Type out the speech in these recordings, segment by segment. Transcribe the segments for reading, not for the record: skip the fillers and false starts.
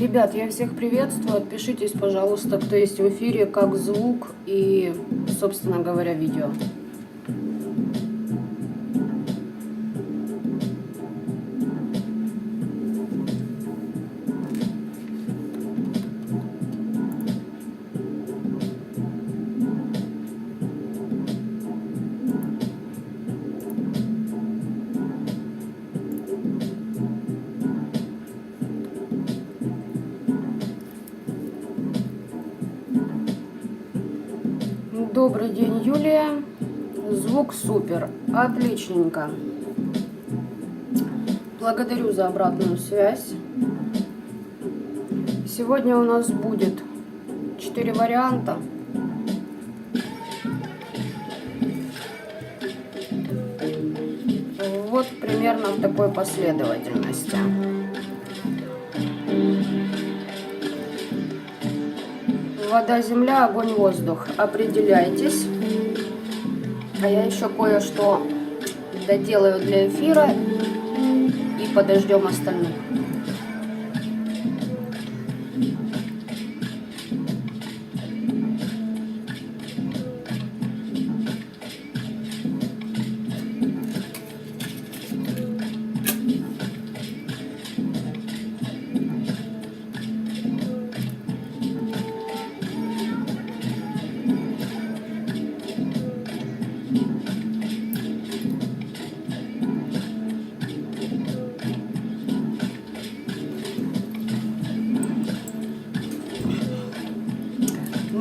Ребят, я всех приветствую. Отпишитесь, пожалуйста, кто есть в эфире, как звук и, собственно говоря, видео. Добрый день, Юлия. Звук супер. Отличненько. Благодарю за обратную связь. Сегодня у нас будет 4 варианта. Вот примерно в такой последовательности. Вода, земля, огонь, воздух. Определяйтесь. А я еще кое-что доделаю для эфира и подождем остальных.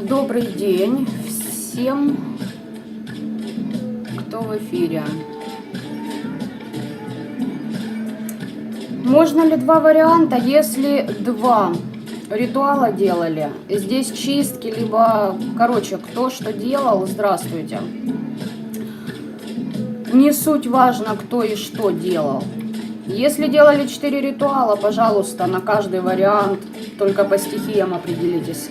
Добрый день всем, кто в эфире. Можно ли два варианта, если два ритуала делали? Здесь чистки, либо, короче, кто что делал, здравствуйте. Не суть важно, кто и что делал. Если делали 4 ритуала, пожалуйста, на каждый вариант, только по стихиям определитесь.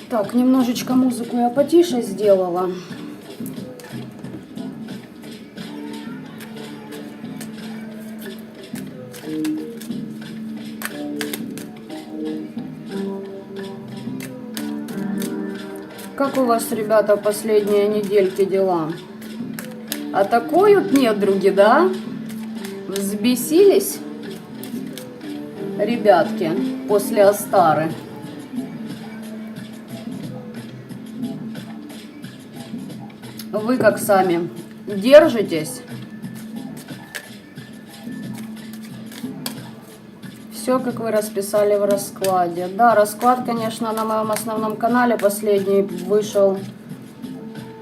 Так, немножечко музыку я потише сделала. Как у вас, ребята, последние недельки дела? Атакуют недруги, да? Взбесились? Ребятки, после Астары. Вы как сами держитесь? Все, как вы расписали в раскладе. Да, расклад, конечно, на моем основном канале последний вышел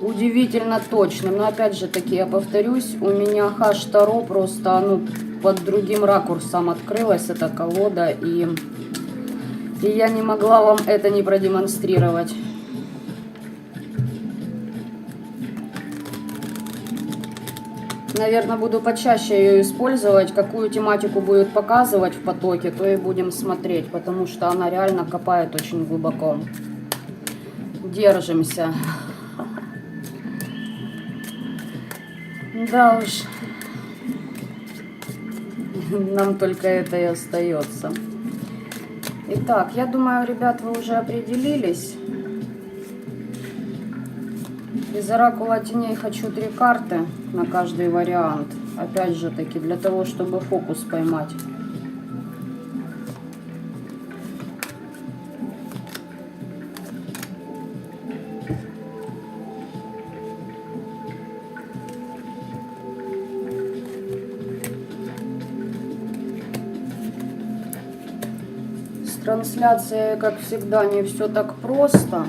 удивительно точным. Но опять же таки, я повторюсь, у меня Хаш-Таро просто под другим ракурсом открылась эта колода. И я не могла вам это не продемонстрировать. Наверное, буду почаще ее использовать. Какую тематику будет показывать в потоке, то и будем смотреть, потому что она реально копает очень глубоко. Держимся. Да уж. Нам только это и остается. Итак, я думаю, ребят, вы уже определились. Из оракула теней хочу 3 карты на каждый вариант. Опять же таки, для того, чтобы фокус поймать. С трансляцией, как всегда, не все так просто.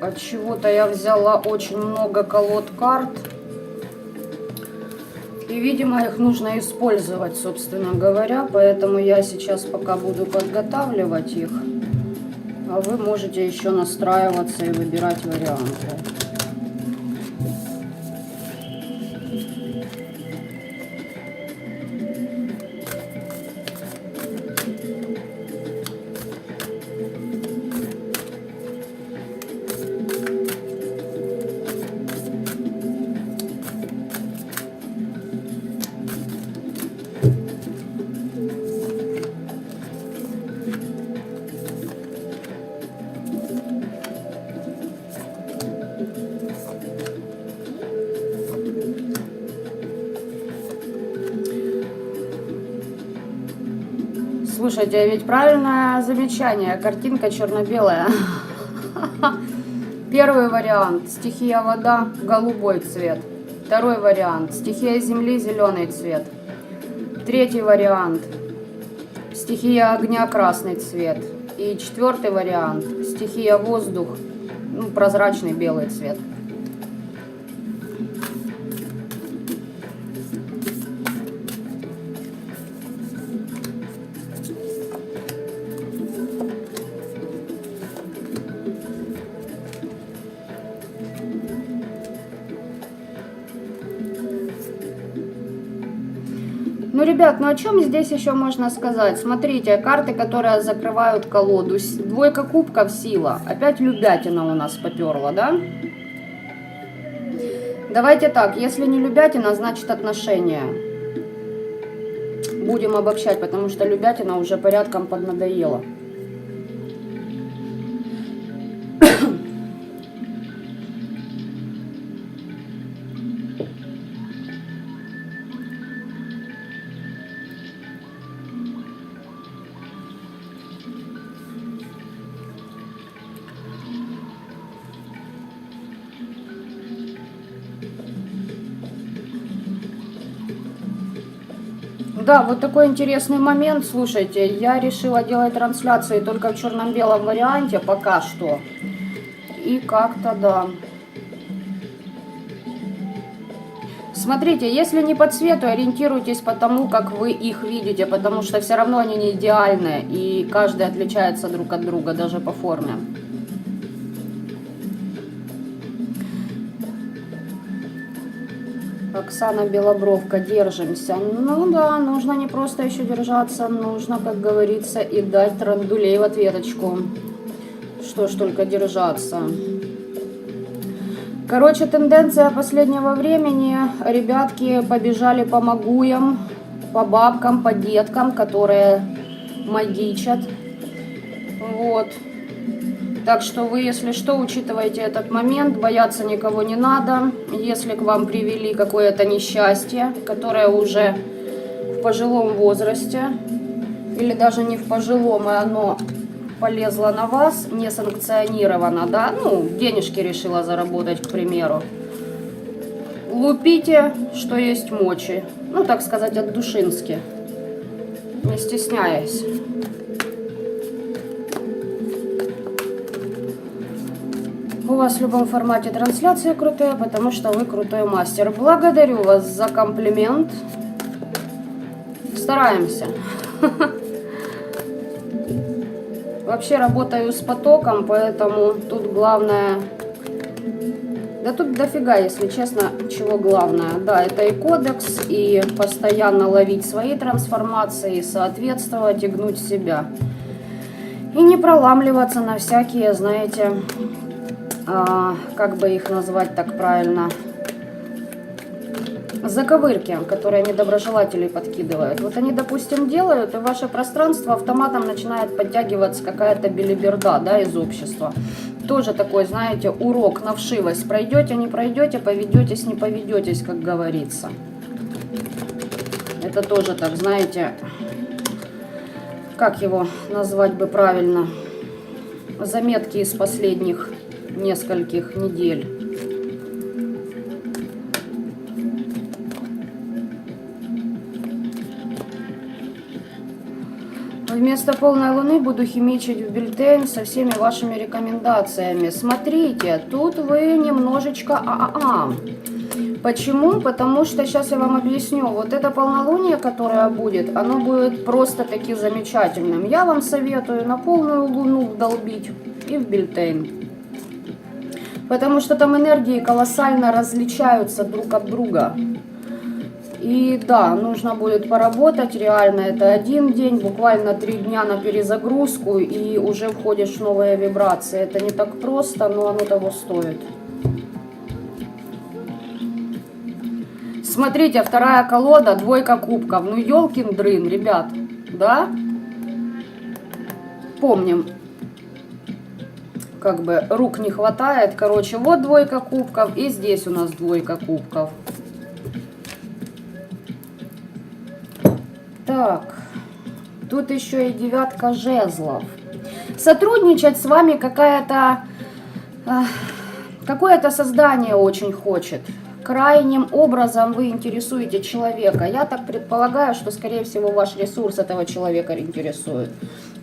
От чего-то я взяла очень много колод карт. И, видимо, их нужно использовать, собственно говоря. Поэтому я сейчас пока буду подготавливать их. А вы можете еще настраиваться и выбирать варианты. Слушайте, ведь правильное замечание. Картинка черно-белая. Первый вариант. Стихия вода. Голубой цвет. Второй вариант. Стихия земли. Зеленый цвет. Третий вариант. Стихия огня. Красный цвет. И четвертый вариант. Стихия воздух. Ну, прозрачный белый цвет. Ну, ребят, ну о чем здесь еще можно сказать? Смотрите, карты, которые закрывают колоду. Двойка кубков, сила. Опять любятина у нас поперла, да? Давайте так, если не любятина, значит отношения. Будем обобщать, потому что любятина уже порядком поднадоела. Да, вот такой интересный момент. Слушайте, я решила делать трансляции только в черно-белом варианте пока что. И как-то да. Смотрите, если не по цвету, ориентируйтесь по тому, как вы их видите, потому что все равно они не идеальны, и каждый отличается друг от друга, даже по форме. Оксана Белобровка, держимся. Ну да, нужно не просто еще держаться, нужно, как говорится, и дать трандулей в ответочку. Что ж только держаться. Короче, тенденция последнего времени. Ребятки побежали по магуям, по бабкам, по деткам, которые магичат. Вот. Так что вы, если что, учитывайте этот момент, бояться никого не надо. Если к вам привели какое-то несчастье, которое уже в пожилом возрасте, или даже не в пожилом, и оно полезло на вас, не санкционировано, да, ну, денежки решила заработать, к примеру, лупите, что есть мочи, ну, так сказать, от душински, не стесняясь. У вас в любом формате трансляции крутые, потому что вы крутой мастер. Благодарю вас за комплимент. Стараемся. Вообще работаю с потоком, поэтому тут главное... Да тут дофига, если честно, чего главное. Да, это и кодекс, и постоянно ловить свои трансформации, соответствовать и гнуть себя. И не проламливаться на всякие, знаете... как бы их назвать так правильно, заковырки, которые недоброжелатели подкидывают. Вот они, допустим, делают, и в ваше пространство автоматом начинает подтягиваться какая-то белиберда, да, из общества. Тоже такой, знаете, урок на вшивость. Пройдете, не пройдете, поведетесь, не поведетесь, как говорится. Это тоже так, знаете, как его назвать бы правильно, заметки из последних нескольких недель. Вместо полной луны буду химичить в бюллетень со всеми вашими рекомендациями. Смотрите, тут вы немножечко Почему? Потому что, сейчас я вам объясню, вот это полнолуние, которое будет, оно будет просто-таки замечательным. Я вам советую на полную луну вдолбить и в бюллетень. Потому что там энергии колоссально различаются друг от друга. И да, нужно будет поработать, реально это один день, буквально 3 дня на перезагрузку, и уже входишь в новые вибрации. Это не так просто, но оно того стоит. Смотрите, вторая колода, двойка кубков. Ну, ёлкин дрын, ребят, да? Помним. Как бы рук не хватает. Короче, вот двойка кубков, и здесь у нас двойка кубков. Так, Тут еще и 9 жезлов. Сотрудничать с вами какое-то создание очень хочет. Крайним образом вы интересуете человека. Я так предполагаю, что, скорее всего, ваш ресурс этого человека интересует.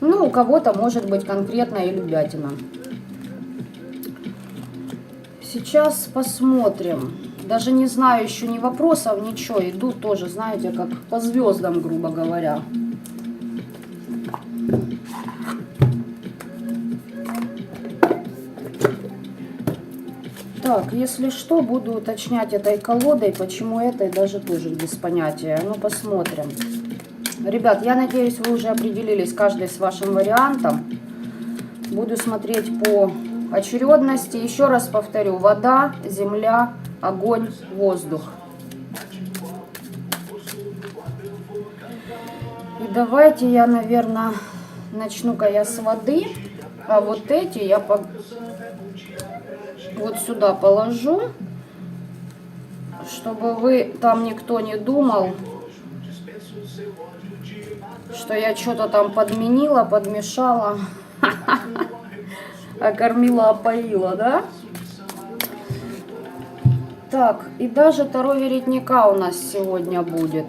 Ну, у кого-то может быть конкретно и любятина. Сейчас посмотрим. Даже не знаю еще ни вопросов, ничего. Иду тоже, знаете, как по звездам, грубо говоря. Так, если что, буду уточнять этой колодой, почему этой даже тоже без понятия. Ну, посмотрим. Ребят, я надеюсь, вы уже определились каждый с вашим вариантом. Буду смотреть по очередности. Еще раз повторю. Вода, земля, огонь, воздух. И давайте я, наверное, начну-ка я с воды. А вот эти я вот сюда положу, чтобы вы там никто не думал, что я что-то там подменила, подмешала, окормила, опоила, да? Так, и даже Таро веретника у нас сегодня будет.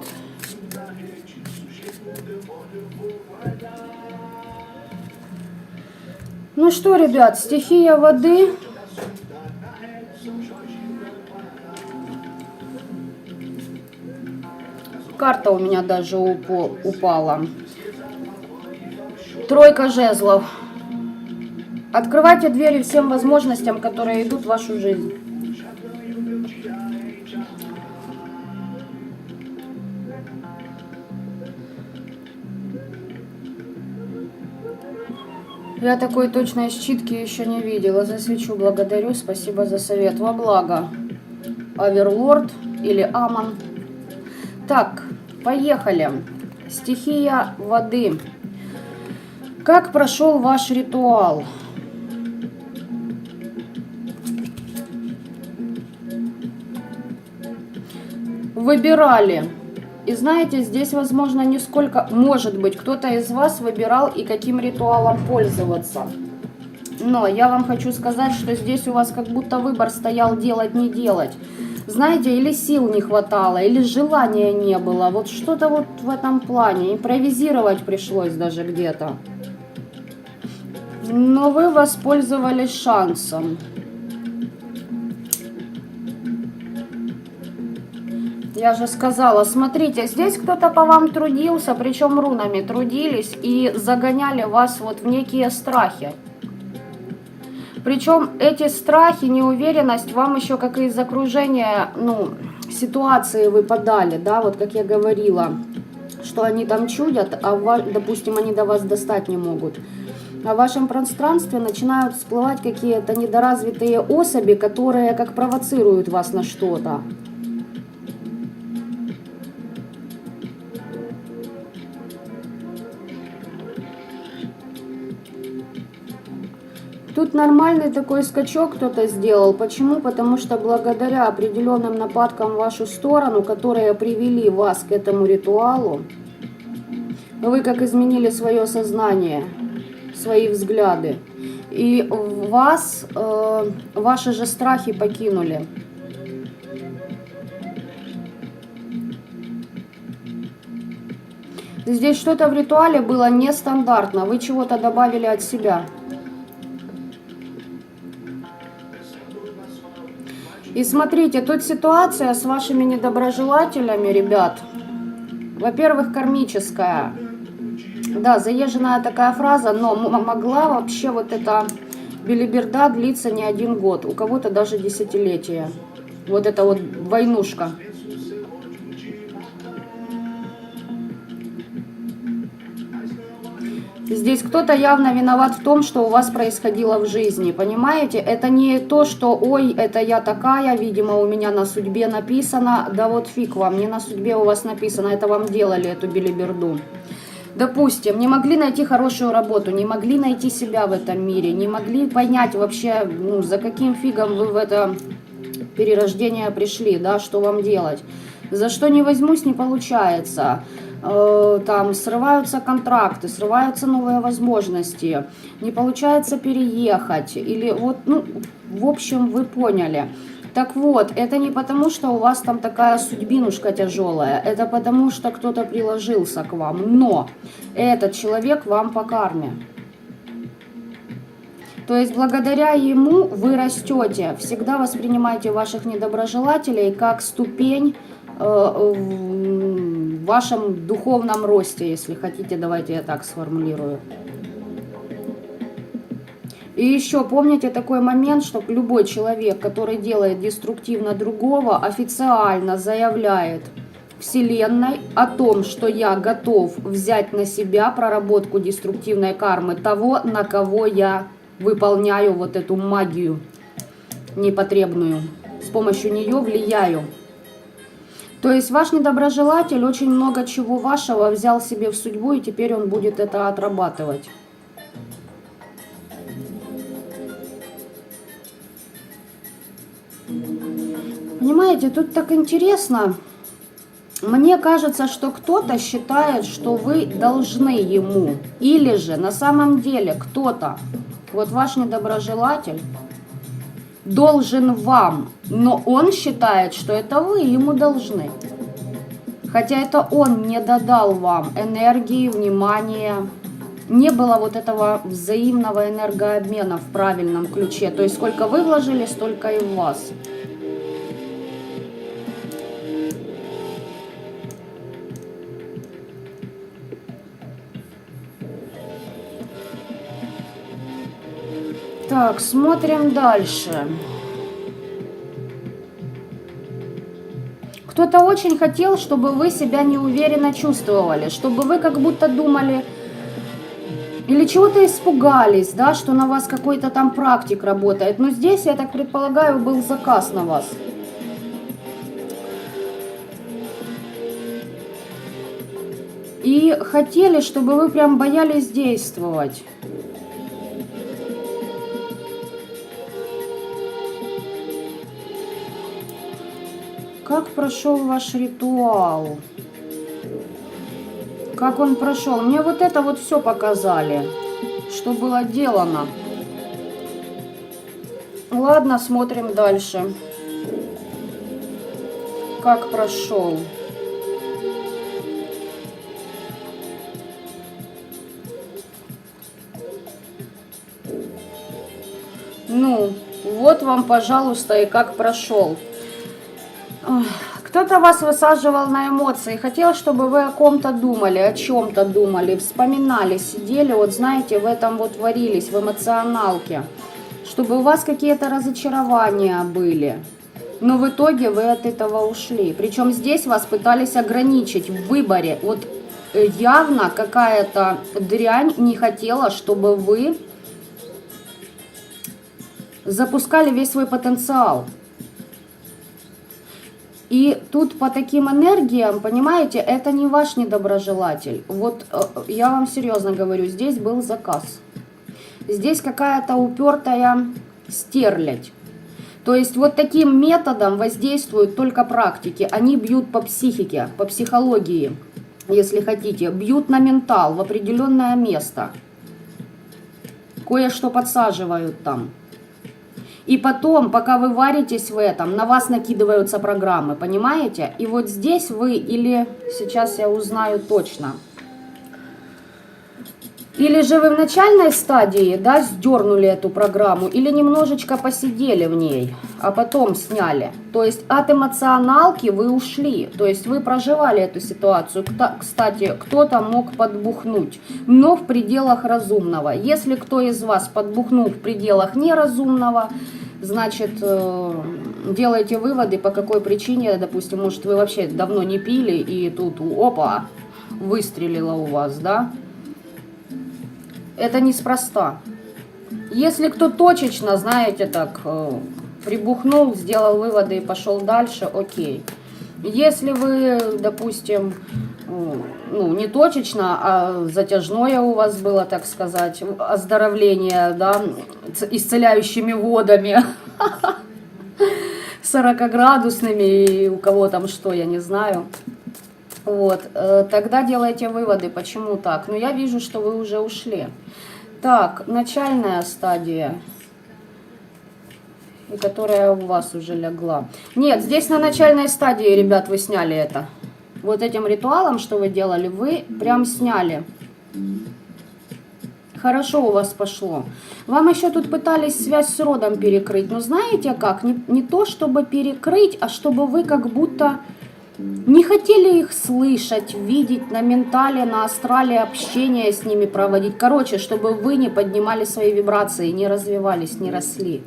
Ну что, ребят, стихия воды. Карта у меня даже упала. 3 жезлов. Открывайте двери всем возможностям, которые идут в вашу жизнь. Я такой точной считки еще не видела. Засвечу, благодарю, спасибо за совет. Во благо. Оверлорд или Амон. Так, поехали. Стихия воды. Как прошел ваш ритуал? Выбирали. И знаете, здесь, возможно, не сколько... Может быть, кто-то из вас выбирал и каким ритуалом пользоваться. Но я вам хочу сказать, что здесь у вас как будто выбор стоял делать, не делать. Знаете, или сил не хватало, или желания не было. Вот что-то вот в этом плане. Импровизировать пришлось даже где-то. Но вы воспользовались шансом. Я же сказала, смотрите, здесь кто-то по вам трудился, причем рунами трудились и загоняли вас вот в некие страхи. Причем эти страхи, неуверенность вам еще как из окружения, ну, ситуации выпадали, да, вот как я говорила, что они там чудят, а, допустим, они до вас достать не могут. А в вашем пространстве начинают всплывать какие-то недоразвитые особи, которые как провоцируют вас на что-то. Тут нормальный такой скачок кто-то сделал. Почему? Потому что благодаря определенным нападкам в вашу сторону, которые привели вас к этому ритуалу, вы как изменили свое сознание, свои взгляды. И вас, ваши же страхи покинули. Здесь что-то в ритуале было нестандартно. Вы чего-то добавили от себя. И смотрите, тут ситуация с вашими недоброжелателями, ребят. Во-первых, кармическая. Да, заезженная такая фраза, но могла вообще вот эта белиберда длиться не 1 год. У кого-то даже десятилетия. Вот это вот войнушка. Здесь кто-то явно виноват в том, что у вас происходило в жизни, понимаете? Это не то, что, ой, это я такая, видимо, у меня на судьбе написано. Да вот фиг вам, не на судьбе у вас написано, это вам делали эту белиберду. Допустим, не могли найти хорошую работу, не могли найти себя в этом мире, не могли понять вообще, ну, за каким фигом вы в это перерождение пришли, да, что вам делать. За что не возьмусь, не получается. там срываются контракты, срываются новые возможности, не получается переехать, или вот, ну, в общем, вы поняли. Так вот, это не потому, что у вас там такая судьбинушка тяжелая, это потому, что кто-то приложился к вам, но этот человек вам по карме. То есть благодаря ему вы растете. Всегда воспринимайте ваших недоброжелателей как ступень в вашем духовном росте, если хотите, давайте я так сформулирую. И еще помните такой момент, что любой человек, который делает деструктивно другого, официально заявляет Вселенной о том, что я готов взять на себя проработку деструктивной кармы того, на кого я выполняю вот эту магию непотребную. С помощью нее влияю. То есть ваш недоброжелатель очень много чего вашего взял себе в судьбу, и теперь он будет это отрабатывать. Понимаете, тут так интересно. Мне кажется, что кто-то считает, что вы должны ему. Или же на самом деле кто-то, вот ваш недоброжелатель, должен вам, но он считает, что это вы ему должны. Хотя это он не додал вам энергии, внимания, не было вот этого взаимного энергообмена в правильном ключе. То есть сколько вы вложили, столько и в вас. Так, смотрим дальше. Кто-то очень хотел, чтобы вы себя неуверенно чувствовали, чтобы вы как будто думали или чего-то испугались, да, что на вас какой-то там практик работает. Но здесь, я так предполагаю, был заказ на вас. И хотели, чтобы вы прям боялись действовать. Как прошел ваш ритуал? Как он прошел? Мне вот это вот все показали, что было делано. Ладно, смотрим дальше. Как прошел? Ну, вот вам, пожалуйста, и как прошел. Кто-то вас высаживал на эмоции, хотел, чтобы вы о ком-то думали, о чем-то думали, вспоминали, сидели, вот знаете, в этом вот варились, в эмоционалке, чтобы у вас какие-то разочарования были. Но в итоге вы от этого ушли. Причем здесь вас пытались ограничить в выборе. Вот явно какая-то дрянь не хотела, чтобы вы запускали весь свой потенциал. И тут по таким энергиям, понимаете, это не ваш недоброжелатель. Вот я вам серьезно говорю, здесь был заказ. Здесь какая-то упертая стерлядь. То есть вот таким методом воздействуют только практики. Они бьют по психике, по психологии, если хотите. Бьют на ментал, в определенное место. Кое-что подсаживают там. И потом, пока вы варитесь в этом, на вас накидываются программы, понимаете? И вот здесь вы, или сейчас я узнаю точно, или же вы в начальной стадии, да, сдернули эту программу, или немножечко посидели в ней, а потом сняли. То есть от эмоционалки вы ушли, то есть вы проживали эту ситуацию. Кстати, кто-то мог подбухнуть, но в пределах разумного. Если кто из вас подбухнул в пределах неразумного, значит, делайте выводы, по какой причине, допустим, может, вы вообще давно не пили, и тут, опа, выстрелило у вас, да? Это неспроста. Если кто точечно, знаете, так, прибухнул, сделал выводы и пошел дальше, окей. Если вы, допустим, ну, не точечно, а затяжное у вас было, так сказать, оздоровление, да, исцеляющими водами, 40-градусными, и у кого там что, я не знаю. Вот, тогда делайте выводы, почему так. Но я вижу, что вы уже ушли. Так, начальная стадия, и которая у вас уже легла. Нет, здесь на начальной стадии, ребят, вы сняли это. Вот этим ритуалом, что вы делали, вы прям сняли. Хорошо у вас пошло. Вам еще тут пытались связь с родом перекрыть. Но знаете как? Не то, чтобы перекрыть, а чтобы вы как будто не хотели их слышать, видеть на ментале, на астрале, общение с ними проводить. Короче, чтобы вы не поднимали свои вибрации, не развивались, не росли.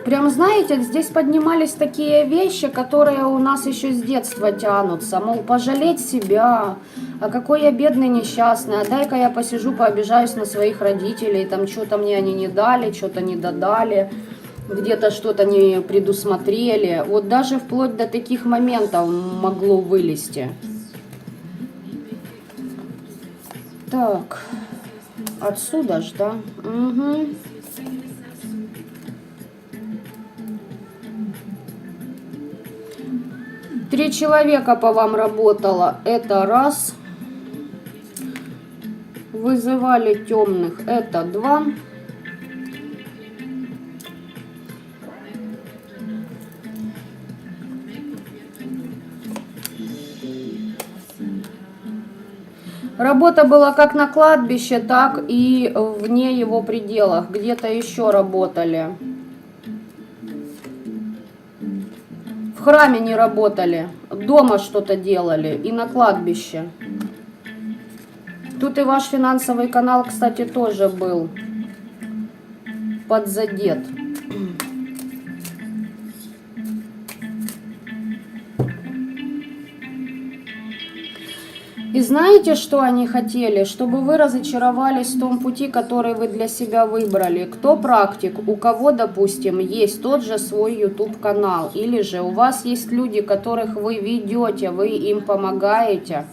Прям, знаете, здесь поднимались такие вещи, которые у нас еще с детства тянутся. Мол, пожалеть себя, а какой я бедный, несчастный, а дай-ка я посижу, пообижаюсь на своих родителей, там что-то мне они не дали, что-то не додали, где-то что-то не предусмотрели. Вот даже вплоть до таких моментов могло вылезти. Так, отсюда ж, да? Угу. Три человека по вам работало, это раз. Вызывали темных, это два. Работа была как на кладбище, так и вне его пределах. Где-то еще работали. В храме не работали, дома что-то делали и на кладбище. Тут и ваш финансовый канал, кстати, тоже был подзадет. И знаете, что они хотели? Чтобы вы разочаровались в том пути, который вы для себя выбрали. Кто практик, у кого, допустим, есть тот же свой YouTube-канал. Или же у вас есть люди, которых вы ведете, вы им помогаете,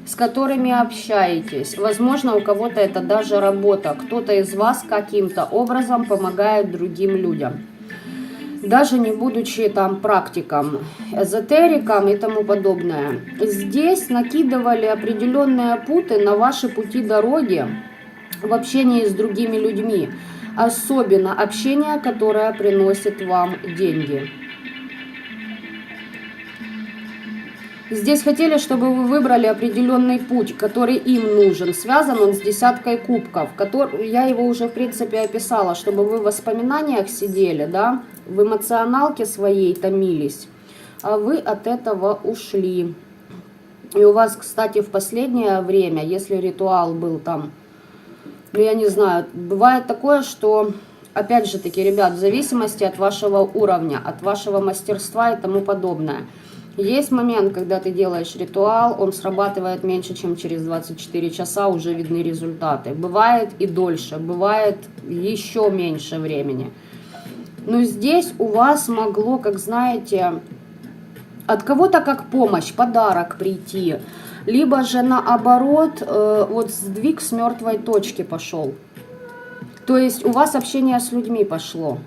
с которыми общаетесь. Возможно, у кого-то это даже работа. Кто-то из вас каким-то образом помогает другим людям. Даже не будучи там практиком, эзотериком и тому подобное. Здесь накидывали определенные путы на ваши пути дороги в общении с другими людьми. Особенно общение, которое приносит вам деньги. Здесь хотели, чтобы вы выбрали определенный путь, который им нужен. Связан он с десяткой кубков. Я его уже, в принципе, описала, чтобы вы в воспоминаниях сидели, да, в эмоционалке своей томились, а вы от этого ушли. И у вас, кстати, в последнее время, если ритуал был там, ну, я не знаю, бывает такое, что, опять же таки, ребят, в зависимости от вашего уровня, от вашего мастерства и тому подобное. Есть момент, когда ты делаешь ритуал, он срабатывает меньше, чем через 24 часа, уже видны результаты. Бывает и дольше, бывает еще меньше времени. Но здесь у вас могло, как знаете, от кого-то как помощь, подарок прийти. Либо же наоборот, вот сдвиг с мертвой точки пошел. То есть у вас общение с людьми пошло.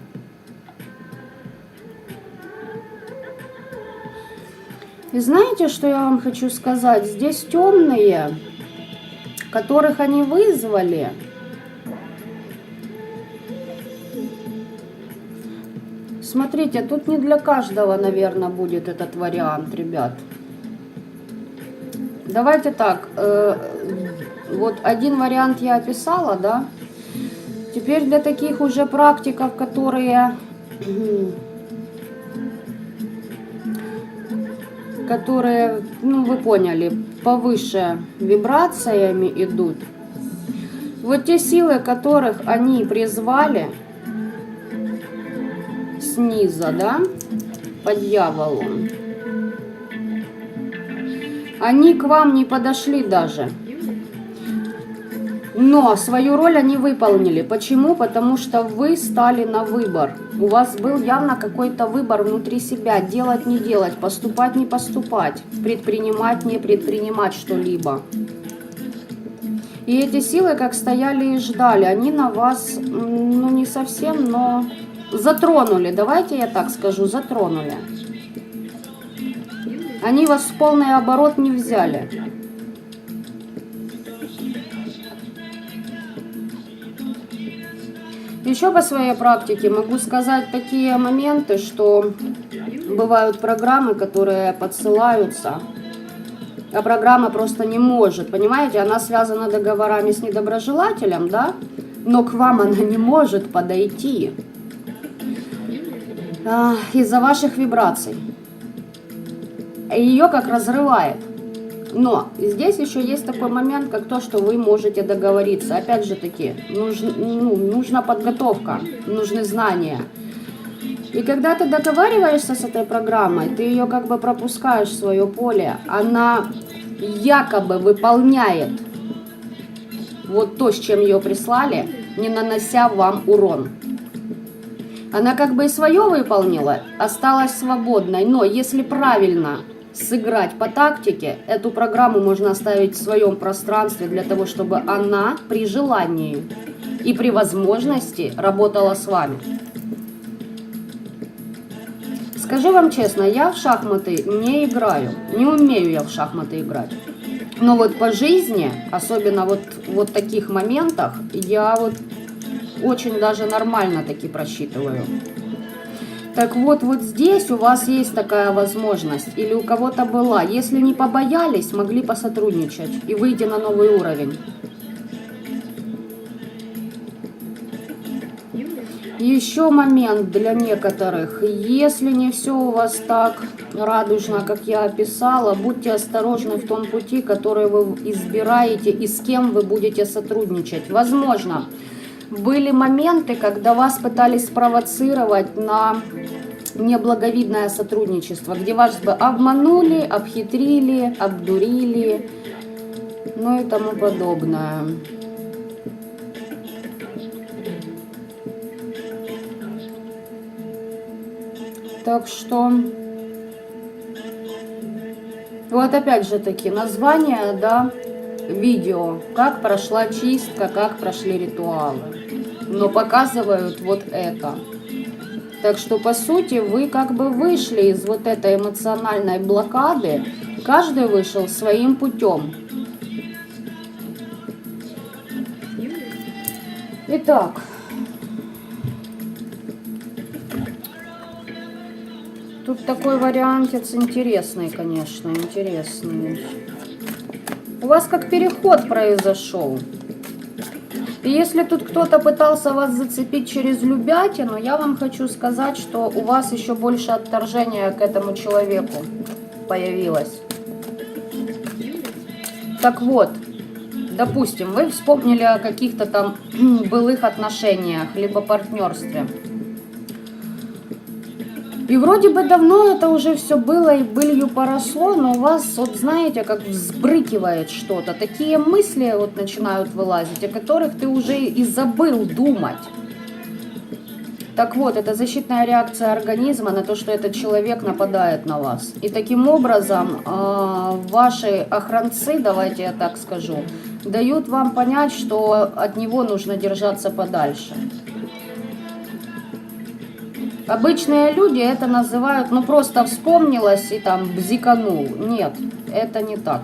И знаете, что я вам хочу сказать? Здесь темные, которых они вызвали, смотрите, тут не для каждого, наверное, будет этот вариант, ребят. Давайте так, вот один вариант я описала, да? Теперь для таких уже практиков, которые ну вы поняли, повыше вибрациями идут. Вот те силы, которых они призвали снизу, да, по дьяволу, они к вам не подошли даже. Но свою роль они выполнили. Почему? Потому что вы стали на выбор. У вас был явно какой-то выбор внутри себя. Делать, не делать, поступать, не поступать, предпринимать, не предпринимать что-либо. И эти силы как стояли и ждали. Они на вас, ну не совсем, но затронули, давайте я так скажу, затронули. Они вас в полный оборот не взяли. Еще по своей практике могу сказать такие моменты, что бывают программы, которые подсылаются, а программа просто не может, понимаете, она связана договорами с недоброжелателем, да, но к вам она не может подойти из-за ваших вибраций. Ее как разрывает. Но здесь еще есть такой момент, как то, что вы можете договориться. Опять же таки, нужна подготовка, нужны знания. И когда ты договариваешься с этой программой, ты ее как бы пропускаешь в свое поле, она якобы выполняет вот то, с чем ее прислали, не нанося вам урон. Она как бы и свое выполнила, осталась свободной, но если правильно сыграть по тактике, эту программу можно оставить в своем пространстве для того, чтобы она при желании и при возможности работала с вами. Скажу вам честно, я в шахматы не играю, не умею я в шахматы играть. Но вот по жизни, особенно вот в таких моментах, я вот очень даже нормально таки просчитываю. Так вот здесь у вас есть такая возможность, или у кого-то была. Если не побоялись, могли посотрудничать и выйти на новый уровень. Еще момент для некоторых. Если не все у вас так радужно, как я описала, будьте осторожны в том пути, который вы избираете и с кем вы будете сотрудничать. Возможно, были моменты, когда вас пытались спровоцировать на неблаговидное сотрудничество, где вас бы обманули, обхитрили, обдурили, ну и тому подобное. Так что, вот опять же таки, название, да, видео, как прошла чистка, как прошли ритуалы. Но показывают вот это. Так что, по сути, вы как бы вышли из вот этой эмоциональной блокады. Каждый вышел своим путем. Итак. Тут такой вариантец интересный, конечно, интересный. У вас как переход произошел. И если тут кто-то пытался вас зацепить через любятину, я вам хочу сказать, что у вас еще больше отторжения к этому человеку появилось. Так вот, допустим, вы вспомнили о каких-то там былых отношениях, либо партнерстве. И вроде бы давно это уже все было и былью поросло, но у вас, вот знаете, как взбрыкивает что-то. Такие мысли вот начинают вылазить, о которых ты уже и забыл думать. Так вот, это защитная реакция организма на то, что этот человек нападает на вас. И таким образом ваши охранцы, давайте я так скажу, дают вам понять, что от него нужно держаться подальше. Обычные люди это называют, ну просто вспомнилось и там бзиканул. Нет, это не так.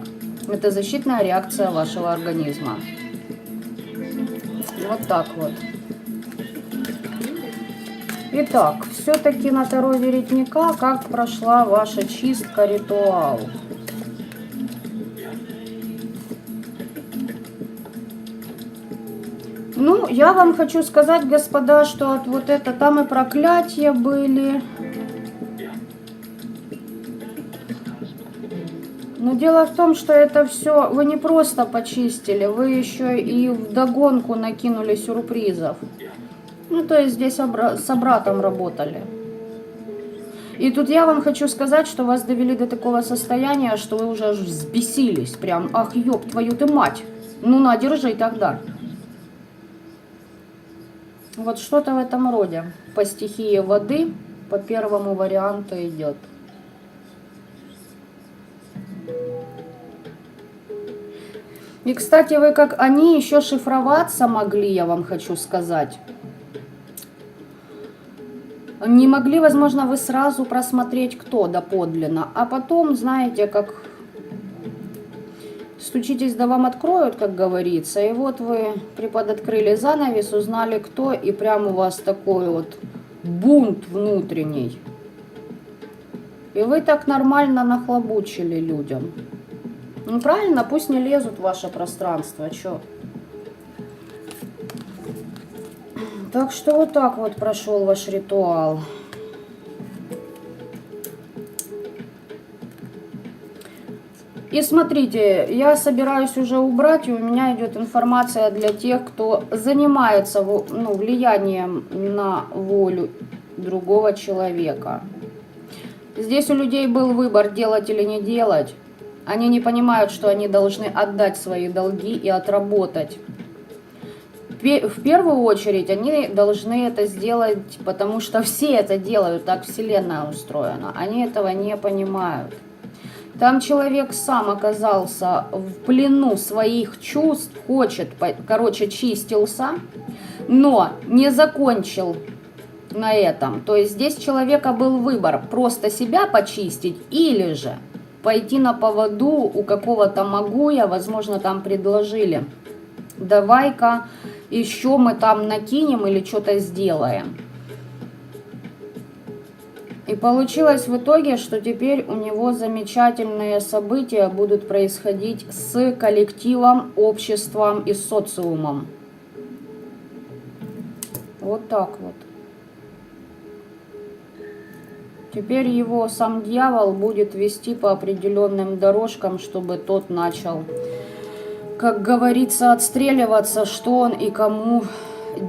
Это защитная реакция вашего организма. Вот так вот. Итак, все-таки на Таро Веретника, как прошла ваша чистка, ритуал? Ну, я вам хочу сказать, господа, что от вот это там и проклятия были. Но дело в том, что это все вы не просто почистили, вы еще и вдогонку накинули сюрпризов. Ну, то есть здесь с братом работали. И тут я вам хочу сказать, что вас довели до такого состояния, что вы уже взбесились. Прям, ах, ёб твою ты мать. Ну, на, держи тогда. Вот что-то в этом роде. По стихии воды, по первому варианту идет. И, кстати, вы как они еще шифроваться могли, я вам хочу сказать. Не могли, возможно, вы сразу просмотреть, кто доподлинно, а потом, знаете, как стучитесь, да вам откроют, как говорится, и вот вы приподоткрыли занавес, узнали, кто, и прям у вас такой вот бунт внутренний. И вы так нормально нахлобучили людям. Ну правильно, пусть не лезут в ваше пространство, чё? Так что вот так вот прошел ваш ритуал. И смотрите, я собираюсь уже убрать, и у меня идет информация для тех, кто занимается влиянием на волю другого человека. Здесь у людей был выбор, делать или не делать. Они не понимают, что они должны отдать свои долги и отработать. В первую очередь они должны это сделать, потому что все это делают, так Вселенная устроена. Они этого не понимают. Там человек сам оказался в плену своих чувств, чистился, но не закончил на этом. То есть здесь у человека был выбор просто себя почистить или же пойти на поводу у какого-то магуя, возможно, там предложили: давай-ка еще мы там накинем или что-то сделаем. И получилось в итоге, что теперь у него замечательные события будут происходить с коллективом, обществом и социумом. Вот так вот. Теперь его сам дьявол будет вести по определенным дорожкам, чтобы тот начал, как говорится, отстреливаться, что он и кому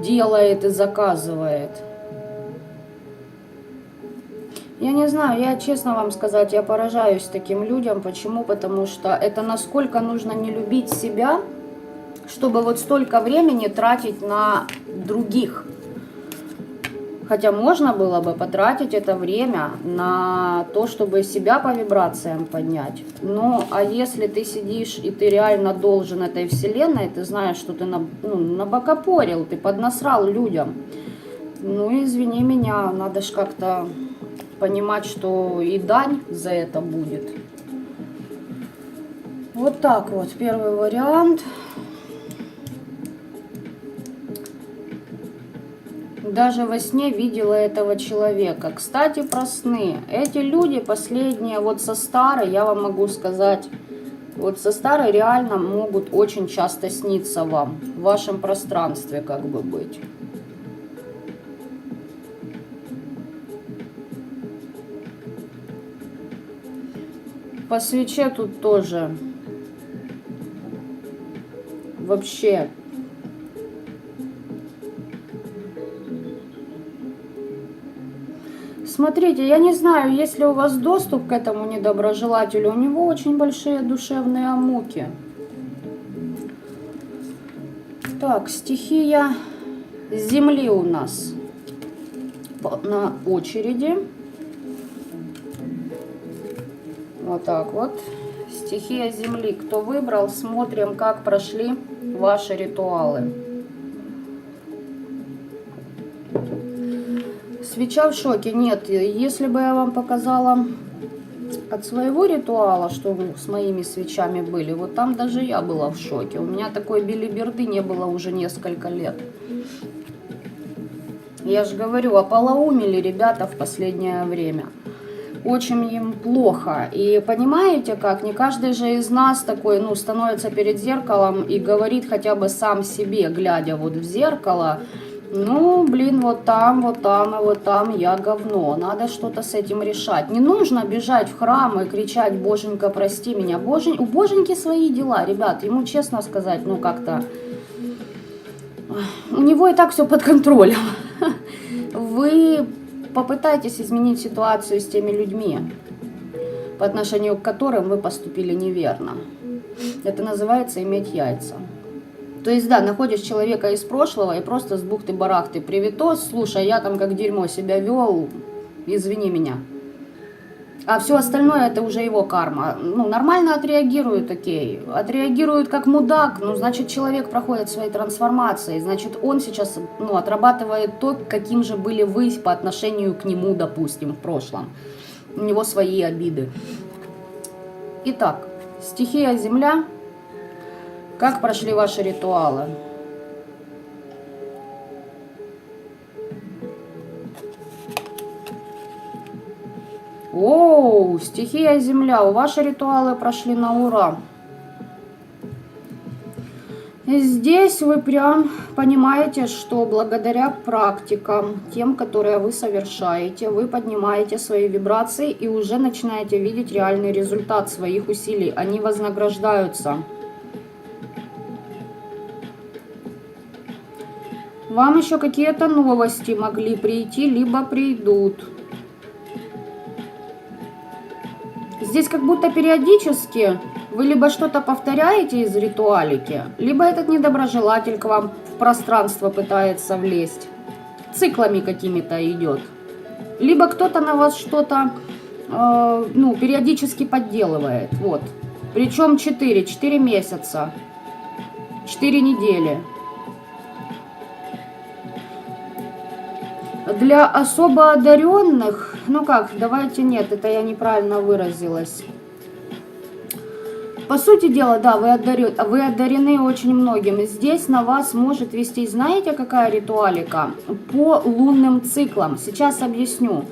делает и заказывает. Я не знаю, я честно вам сказать, я поражаюсь таким людям. Почему? Потому что это насколько нужно не любить себя, чтобы вот столько времени тратить на других. Хотя можно было бы потратить это время на то, чтобы себя по вибрациям поднять. Ну, а если ты сидишь и ты реально должен этой вселенной, ты знаешь, что ты набокопорил, ты поднасрал людям. Ну, извини меня, надо ж как-то понимать, что и дань за это будет. Вот так вот, первый вариант. Даже во сне видела этого человека. Кстати, про сны. Эти люди последние, вот со старой, я вам могу сказать, вот со старой реально могут очень часто сниться вам, в вашем пространстве как бы быть. По свече тут тоже вообще смотрите, я не знаю, есть ли у вас доступ к этому недоброжелателю, у него очень большие душевные муки. Так, стихия земли у нас на очереди. Вот так вот. Стихия земли. Кто выбрал, смотрим, как прошли ваши ритуалы. Свеча в шоке. Нет, если бы я вам показала от своего ритуала, что с моими свечами были, вот там даже я была в шоке. У меня такой билиберды не было уже несколько лет. Я же говорю, ополоумели ребята в последнее время. Очень им плохо. И понимаете как, не каждый же из нас такой, становится перед зеркалом и говорит хотя бы сам себе, глядя вот в зеркало: ну, блин, вот там и вот там я говно. Надо что-то с этим решать. Не нужно бежать в храм и кричать: Боженька, прости меня. У Боженьки свои дела, ребят. Ему, честно сказать, как-то... У него и так все под контролем. Вы попытайтесь изменить ситуацию с теми людьми, по отношению к которым вы поступили неверно. Это называется иметь яйца. То есть, да, находишь человека из прошлого и просто с бухты-барахты: привитос, слушай, я там как дерьмо себя вел, извини меня. А все остальное это уже его карма. Ну, нормально отреагирует, окей. Отреагирует как мудак, ну, значит, человек проходит свои трансформации. Значит, он сейчас, ну, отрабатывает то, каким же были вы по отношению к нему, допустим, в прошлом. У него свои обиды. Итак, стихия Земля. Как прошли ваши ритуалы? Оу, стихия Земля, ваши ритуалы прошли на ура. И здесь вы прям понимаете, что благодаря практикам, тем, которые вы совершаете, вы поднимаете свои вибрации и уже начинаете видеть реальный результат своих усилий. Они вознаграждаются. Вам еще какие-то новости могли прийти, либо придут. Здесь как будто периодически вы либо что-то повторяете из ритуалики, либо этот недоброжелатель к вам в пространство пытается влезть. Циклами какими-то идет. Либо кто-то на вас что-то ну, периодически подделывает. Вот. Причем 4 месяца, 4 недели. Для особо одаренных, ну как, давайте нет, это я неправильно выразилась. По сути дела, да, вы одарены очень многим. Здесь на вас может вести, знаете, какая ритуалика? По лунным циклам. Сейчас объясню.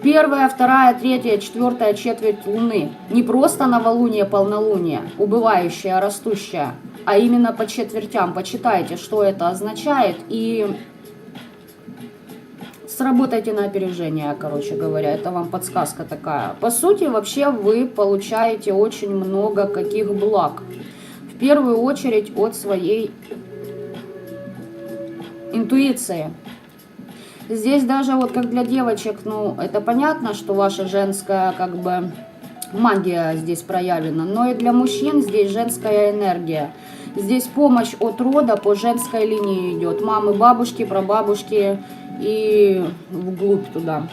1, 2, 3, 4 четверть Луны. Не просто новолуние, полнолуние, убывающее, растущее, а именно по четвертям. Почитайте, что это означает, и сработайте на опережение, короче говоря, это вам подсказка такая. По сути, вообще вы получаете очень много каких благ. В первую очередь от своей интуиции. Здесь даже вот как для девочек, ну, это понятно, что ваша женская, как бы, магия здесь проявлена, но и для мужчин здесь женская энергия. Здесь помощь от рода по женской линии идет. Мамы, бабушки, прабабушки и вглубь туда.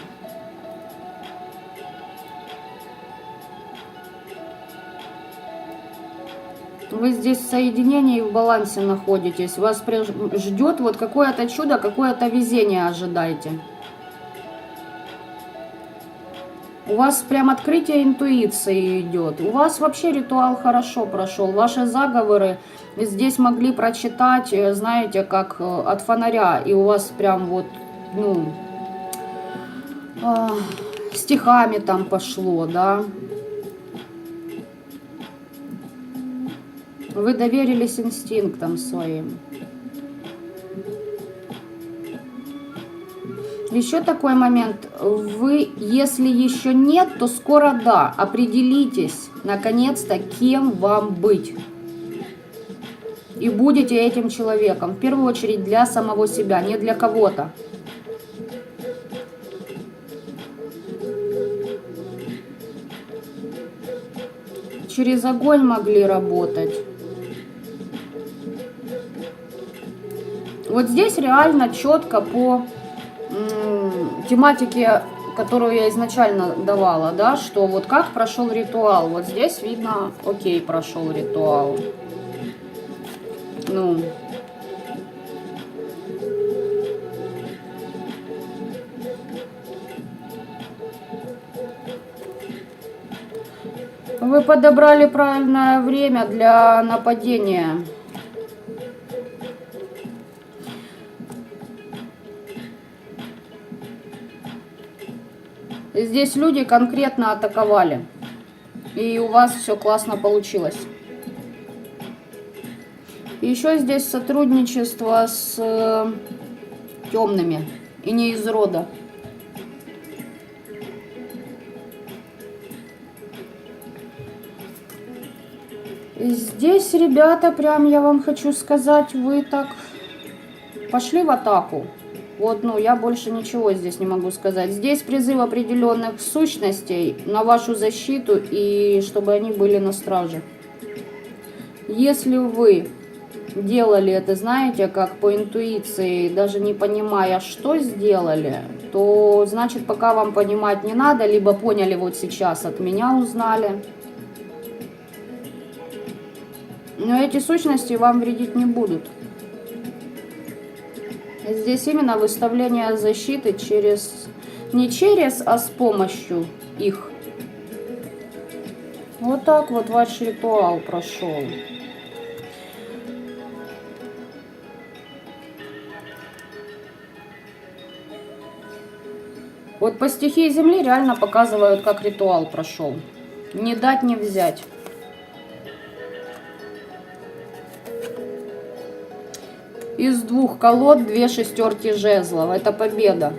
Вы здесь в соединении и в балансе находитесь. Вас ждет вот какое-то чудо, какое-то везение ожидайте. У вас прям открытие интуиции идет. У вас вообще ритуал хорошо прошел. Ваши заговоры здесь могли прочитать, знаете, как от фонаря. И у вас прям вот, ну, стихами там пошло, да. Вы доверились инстинктам своим. Еще такой момент. Вы, если еще нет, то скоро да. Определитесь, наконец-то, кем вам быть. И будете этим человеком. В первую очередь для самого себя, не для кого-то. Через огонь могли работать. Вот здесь реально четко по тематике, которую я изначально давала, да, что вот как прошел ритуал. Вот здесь видно, окей, прошел ритуал. Ну, вы подобрали правильное время для нападения. Здесь люди конкретно атаковали. И у вас все классно получилось. Еще здесь сотрудничество с темными. И не из рода. Здесь, ребята, прям я вам хочу сказать, вы так пошли в атаку. Вот, ну, я больше ничего здесь не могу сказать. Здесь призыв определенных сущностей на вашу защиту и чтобы они были на страже. Если вы делали это, знаете, как по интуиции, даже не понимая, что сделали, то значит пока вам понимать не надо, либо поняли вот сейчас, от меня узнали. Но эти сущности вам вредить не будут. Здесь именно выставление защиты через, не через, а с помощью их. Вот так вот ваш ритуал прошел. Вот по стихии Земли реально показывают, как ритуал прошел. Не дать, не взять. Из 2 колод 2 шестерки жезлов. Это победа.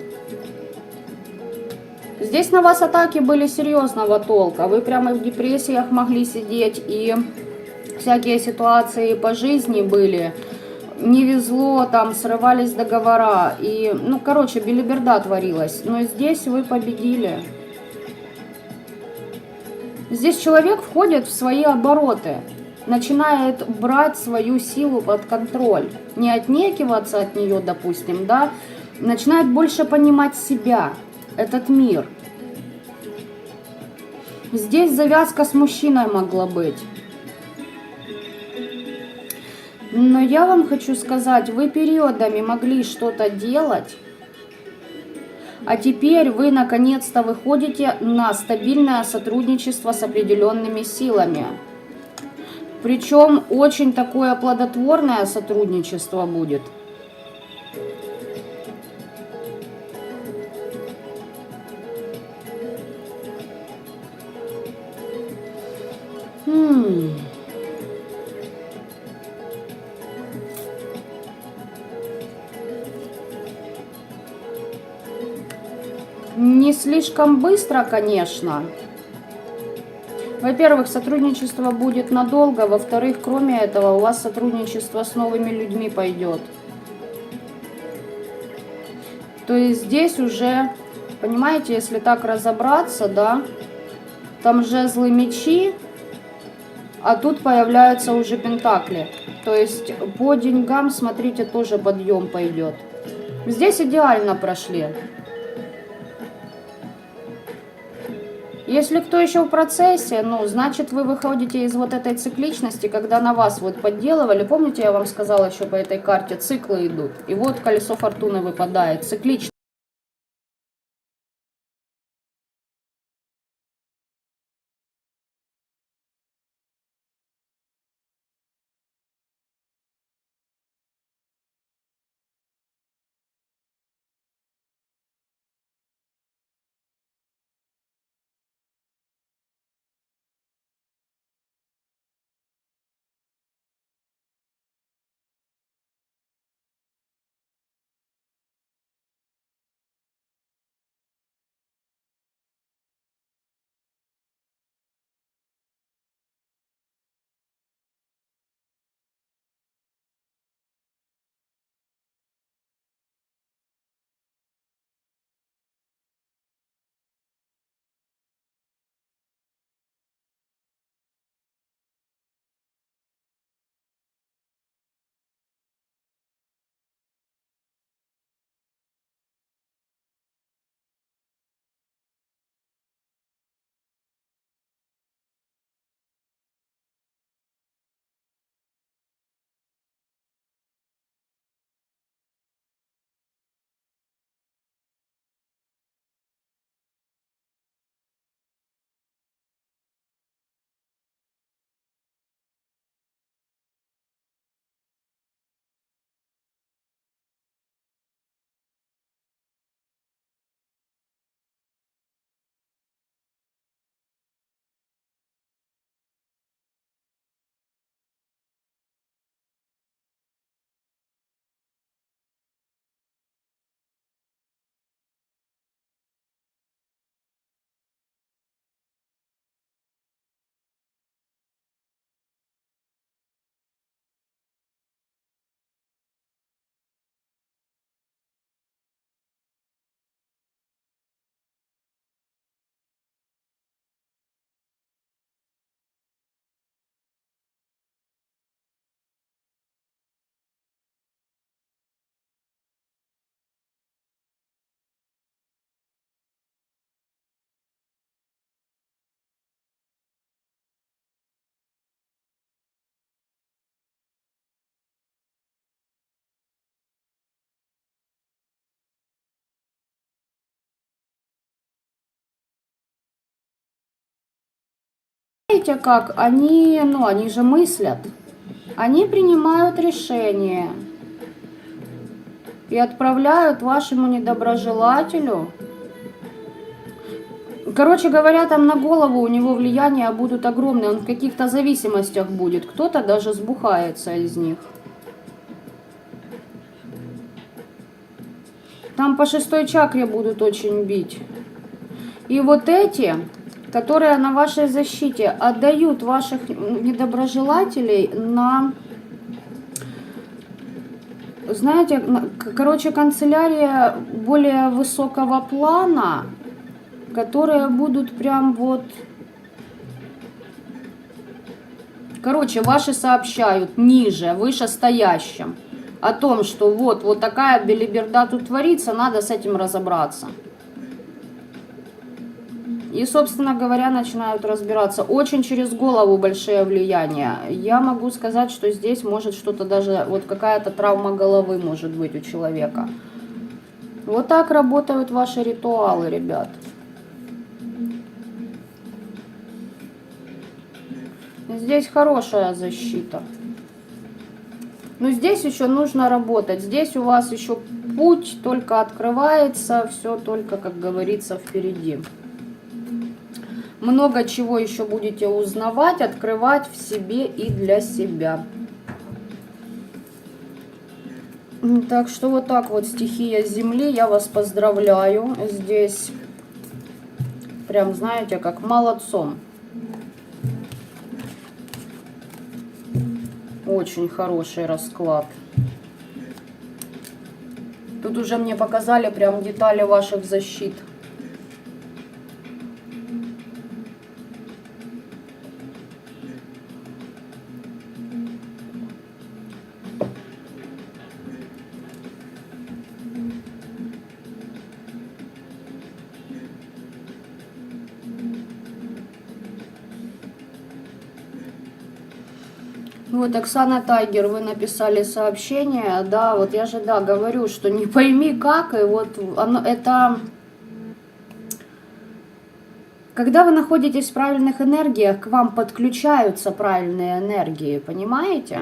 Здесь на вас атаки были серьезного толка. Вы прямо в депрессиях могли сидеть. И всякие ситуации по жизни были. Не везло, там срывались договора. И, ну, короче, белиберда творилась. Но здесь вы победили. Здесь человек входит в свои обороты. Начинает брать свою силу под контроль. Не отнекиваться от нее, допустим, да. Начинает больше понимать себя, этот мир. Здесь завязка с мужчиной могла быть. Но я вам хочу сказать, вы периодами могли что-то делать, а теперь вы наконец-то выходите на стабильное сотрудничество с определенными силами. Причем очень такое плодотворное сотрудничество будет. Не слишком быстро, конечно. Во-первых, сотрудничество будет надолго. Во-вторых, кроме этого, у вас сотрудничество с новыми людьми пойдет. То есть здесь уже, понимаете, если так разобраться, да, там жезлы мечи, а тут появляются уже пентакли. То есть по деньгам, смотрите, тоже подъем пойдет. Здесь идеально прошли. Если кто еще в процессе, ну, значит, вы выходите из вот этой цикличности, когда на вас вот подделывали. Помните, я вам сказала еще по этой карте, циклы идут. И вот колесо фортуны выпадает, циклично. Видите, как они, ну, они же мыслят. Они принимают решение и отправляют вашему недоброжелателю. Короче говоря, там на голову у него влияния будут огромные. Он в каких-то зависимостях будет. Кто-то даже сбухается из них. Там по 6 чакре будут очень бить. И вот эти, которые на вашей защите, отдают ваших недоброжелателей на... Знаете, короче, канцелярия более высокого плана, которые будут прям вот... Короче, ваши сообщают ниже, вышестоящим о том, что вот такая белиберда тут творится, надо с этим разобраться. И, собственно говоря, начинают разбираться. Очень через голову большие влияния. Я могу сказать, что здесь может что-то даже, вот какая-то травма головы может быть у человека. Вот так работают ваши ритуалы, ребят. Здесь хорошая защита. Но здесь еще нужно работать. Здесь у вас еще путь только открывается, все только, как говорится, впереди. Много чего еще будете узнавать, открывать в себе и для себя. Так что вот так вот, стихия Земли, я вас поздравляю. Здесь прям, знаете, как молодцом. Очень хороший расклад. Тут уже мне показали прям детали ваших защит. Вот, Оксана Тайгер, вы написали сообщение, да, вот я же, да, говорю, что не пойми как, и вот оно, это... Когда вы находитесь в правильных энергиях, к вам подключаются правильные энергии, понимаете?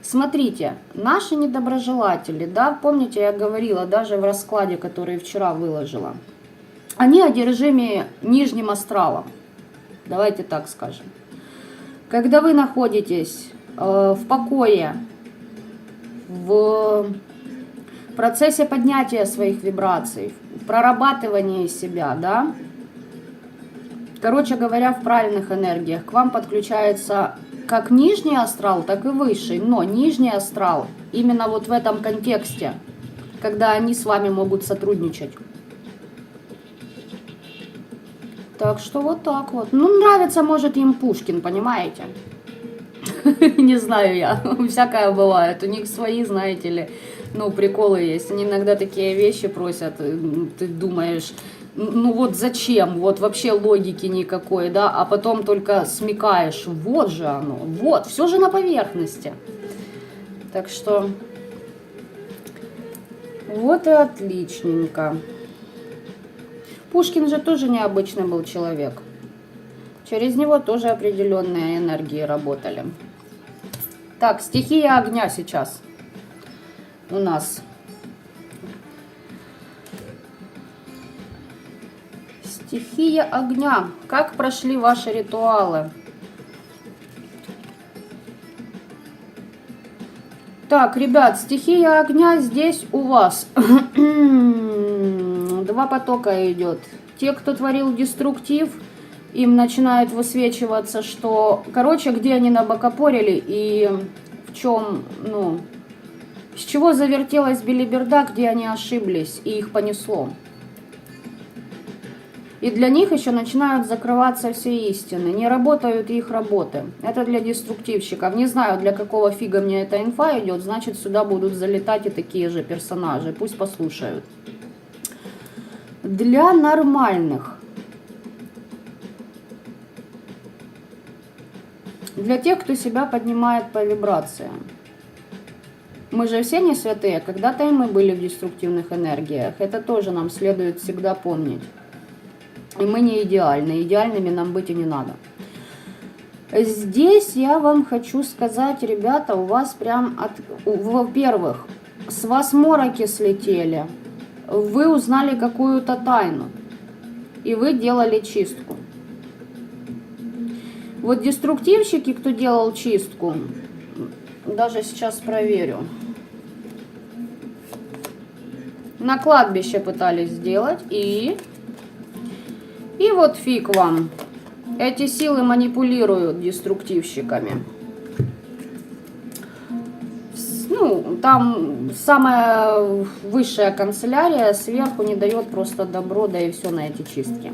Смотрите, наши недоброжелатели, да, помните, я говорила, даже в раскладе, который вчера выложила, они одержимы нижним астралом, давайте так скажем. Когда вы находитесь в покое, в процессе поднятия своих вибраций, в прорабатывании себя, да, короче говоря, в правильных энергиях, к вам подключается как нижний астрал, так и высший, но нижний астрал именно вот в этом контексте, когда они с вами могут сотрудничать. Так что вот так вот. Ну, нравится, может, им Пушкин, понимаете? Не знаю я, всякое бывает. У них свои, знаете ли, ну, приколы есть. Они иногда такие вещи просят, ты думаешь, ну вот зачем, вот вообще логики никакой, да, а потом только смекаешь, вот же оно, вот, все же на поверхности. Так что, вот и отличненько. Пушкин же тоже необычный был человек. Через него тоже определенные энергии работали. Так, стихия огня сейчас у нас. Стихия огня. Как прошли ваши ритуалы? Так, ребят, стихия огня здесь у вас. Два потока идет. Те, кто творил деструктив, им начинает высвечиваться, что, короче, где они набокопорили и в чем, ну, с чего завертелась белиберда, где они ошиблись и их понесло. И для них еще начинают закрываться все истины, не работают их работы. Это для деструктивщиков. Не знаю, для какого фига мне эта инфа идет, значит, сюда будут залетать и такие же персонажи, пусть послушают. Для нормальных. Для тех, кто себя поднимает по вибрациям. Мы же все не святые, когда-то и мы были в деструктивных энергиях. Это тоже нам следует всегда помнить. И мы не идеальны, идеальными нам быть и не надо. Здесь я вам хочу сказать, ребята, у вас прям, во-первых, с вас мороки слетели, вы узнали какую-то тайну, и вы делали чистку. Вот деструктивщики, кто делал чистку, даже сейчас проверю, на кладбище пытались сделать, и вот фиг вам. Эти силы манипулируют деструктивщиками. Ну, там самая высшая канцелярия сверху не дает просто добро, да и все на эти чистки.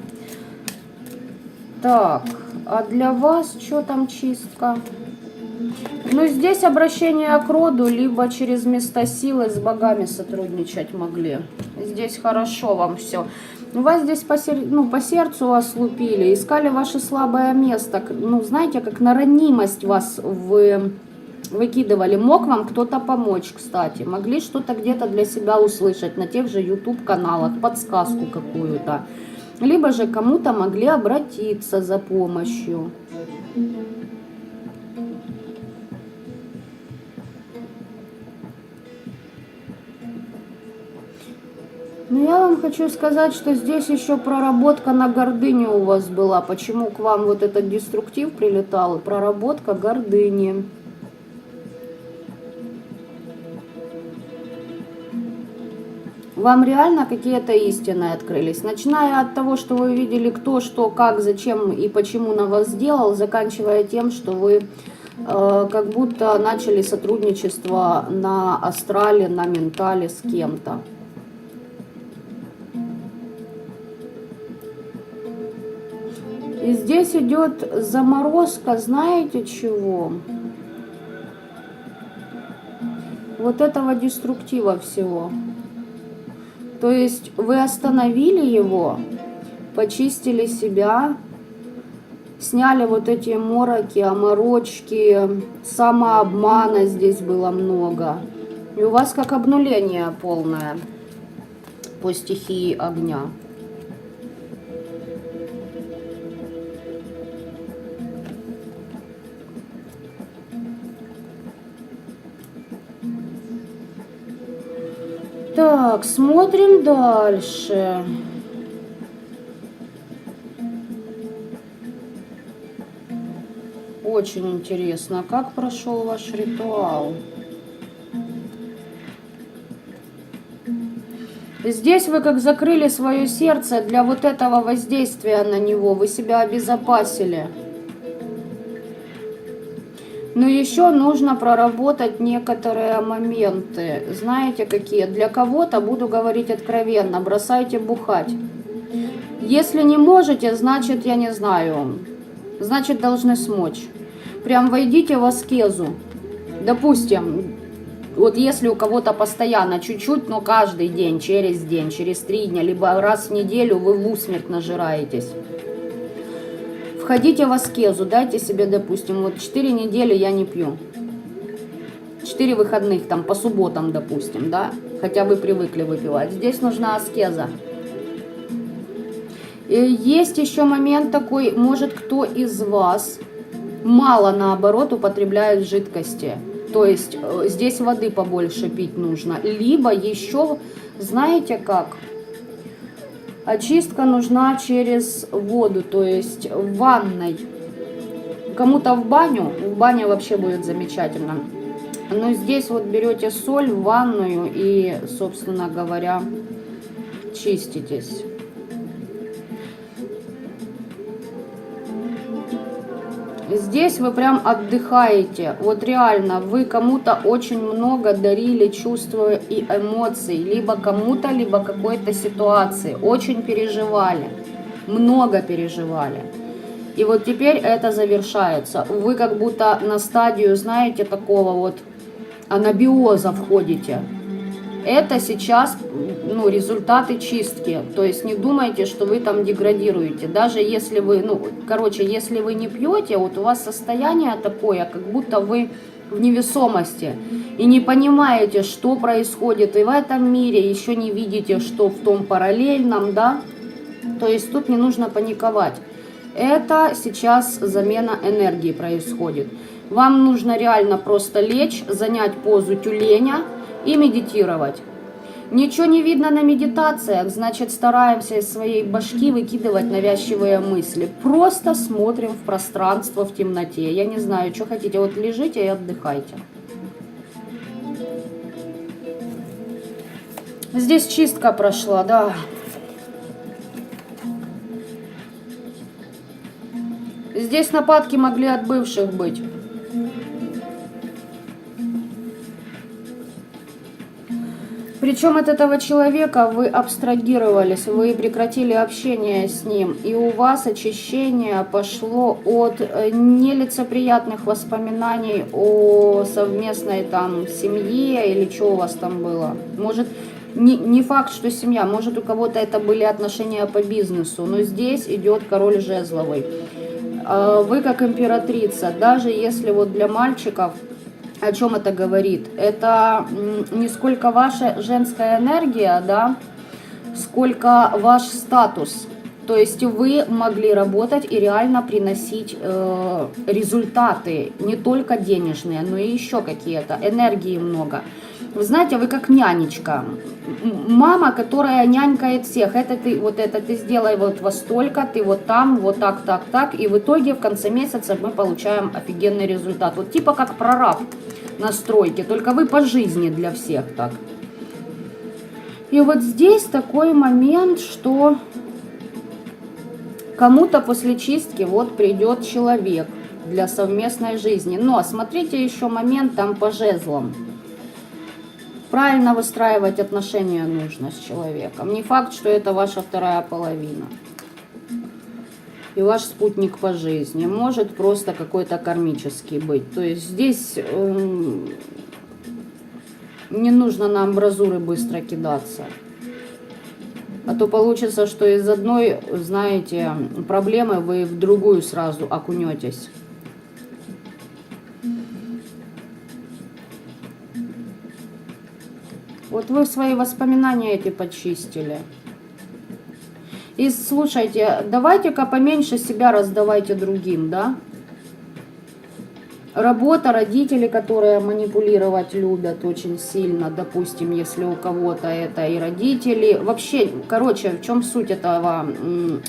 Так, а для вас что там чистка? Ну, здесь обращение к роду, либо через места силы с богами сотрудничать могли. Здесь хорошо вам все. Вас здесь по сердцу вас лупили, искали ваше слабое место. Ну, знаете, как на ранимость вас выкидывали. Мог вам кто-то помочь, кстати. Могли что-то где-то для себя услышать на тех же YouTube-каналах, подсказку какую-то. Либо же кому-то могли обратиться за помощью. Но я вам хочу сказать, что здесь еще проработка на гордыню у вас была. Почему к вам вот этот деструктив прилетал? Проработка гордыни. Вам реально какие-то истины открылись. Начиная от того, что вы видели, кто, что, как, зачем и почему на вас сделал, заканчивая тем, что вы как будто начали сотрудничество на астрале, на ментале с кем-то. И здесь идет заморозка, знаете чего? Вот этого деструктива всего. То есть вы остановили его, почистили себя, сняли вот эти мороки, оморочки, самообмана здесь было много. И у вас как обнуление полное по стихии огня. Так, смотрим дальше. Очень интересно, как прошел ваш ритуал. Здесь вы как закрыли свое сердце для вот этого воздействия на него, вы себя обезопасили. Но еще нужно проработать некоторые моменты. Знаете какие? Для кого-то, буду говорить откровенно, бросайте бухать. Если не можете, значит, я не знаю, значит, должны смочь. Прям войдите в аскезу. Допустим, вот если у кого-то постоянно чуть-чуть, но каждый день, через 3 дня, либо раз в неделю вы в усмерть нажираетесь. Входите в аскезу, дайте себе, допустим, вот 4 недели я не пью. 4 выходных, там, по субботам, допустим, да? Хотя вы привыкли выпивать. Здесь нужна аскеза. И есть еще момент такой, может, кто из вас мало, наоборот, употребляет жидкости. То есть здесь воды побольше пить нужно. Либо еще, знаете как? Очистка нужна через воду, то есть в ванной. Кому-то в бане вообще будет замечательно. Но здесь вот берете соль в ванную и, собственно говоря, чиститесь. Здесь вы прям отдыхаете. Вот реально, вы кому-то очень много дарили чувства и эмоций. Либо кому-то, либо какой-то ситуации. Очень переживали. Много переживали. И вот теперь это завершается. Вы как будто на стадию, знаете, такого вот анабиоза входите. Это сейчас, ну, результаты чистки. То есть не думайте, что вы там деградируете. Даже если вы, если вы не пьете, вот у вас состояние такое, как будто вы в невесомости. И не понимаете, что происходит и в этом мире, еще не видите, что в том параллельном, да. То есть тут не нужно паниковать. Это сейчас замена энергии происходит. Вам нужно реально просто лечь, занять позу тюленя и медитировать. Ничего не видно на медитациях, значит, стараемся из своей башки выкидывать навязчивые мысли. Просто смотрим в пространство в темноте. Я не знаю, что хотите, вот лежите и отдыхайте. Здесь чистка прошла, да. Здесь нападки могли от бывших быть. Причем от этого человека вы абстрагировались, вы прекратили общение с ним, и у вас очищение пошло от нелицеприятных воспоминаний о совместной там семье или что у вас там было. Может, не факт, что семья, может у кого-то это были отношения по бизнесу, но здесь идет король жезловый. Вы как императрица, даже если вот для мальчиков... О чем это говорит? Это не сколько ваша женская энергия, да, сколько ваш статус. То есть вы могли работать и реально приносить результаты, не только денежные, но и еще какие-то. Энергии много. Вы знаете, вы как нянечка. Мама, которая нянькает всех. Это ты сделай вот во столько, ты вот там, вот так, так, так. И в итоге в конце месяца мы получаем офигенный результат. Вот типа как прораб на стройке, только вы по жизни для всех так. И вот здесь такой момент, что кому-то после чистки вот придет человек для совместной жизни. Но смотрите еще момент там по жезлам. Правильно выстраивать отношения нужно с человеком. Не факт, что это ваша вторая половина. И ваш спутник по жизни. Может просто какой-то кармический быть. То есть здесь не нужно на амбразуры быстро кидаться. А то получится, что из одной, знаете, проблемы вы в другую сразу окунетесь. Вот вы свои воспоминания эти почистили. И слушайте, давайте-ка поменьше себя раздавайте другим, да? Работа, родители, которые манипулировать любят очень сильно, допустим, если у кого-то это и родители. Вообще, короче, в чем суть этого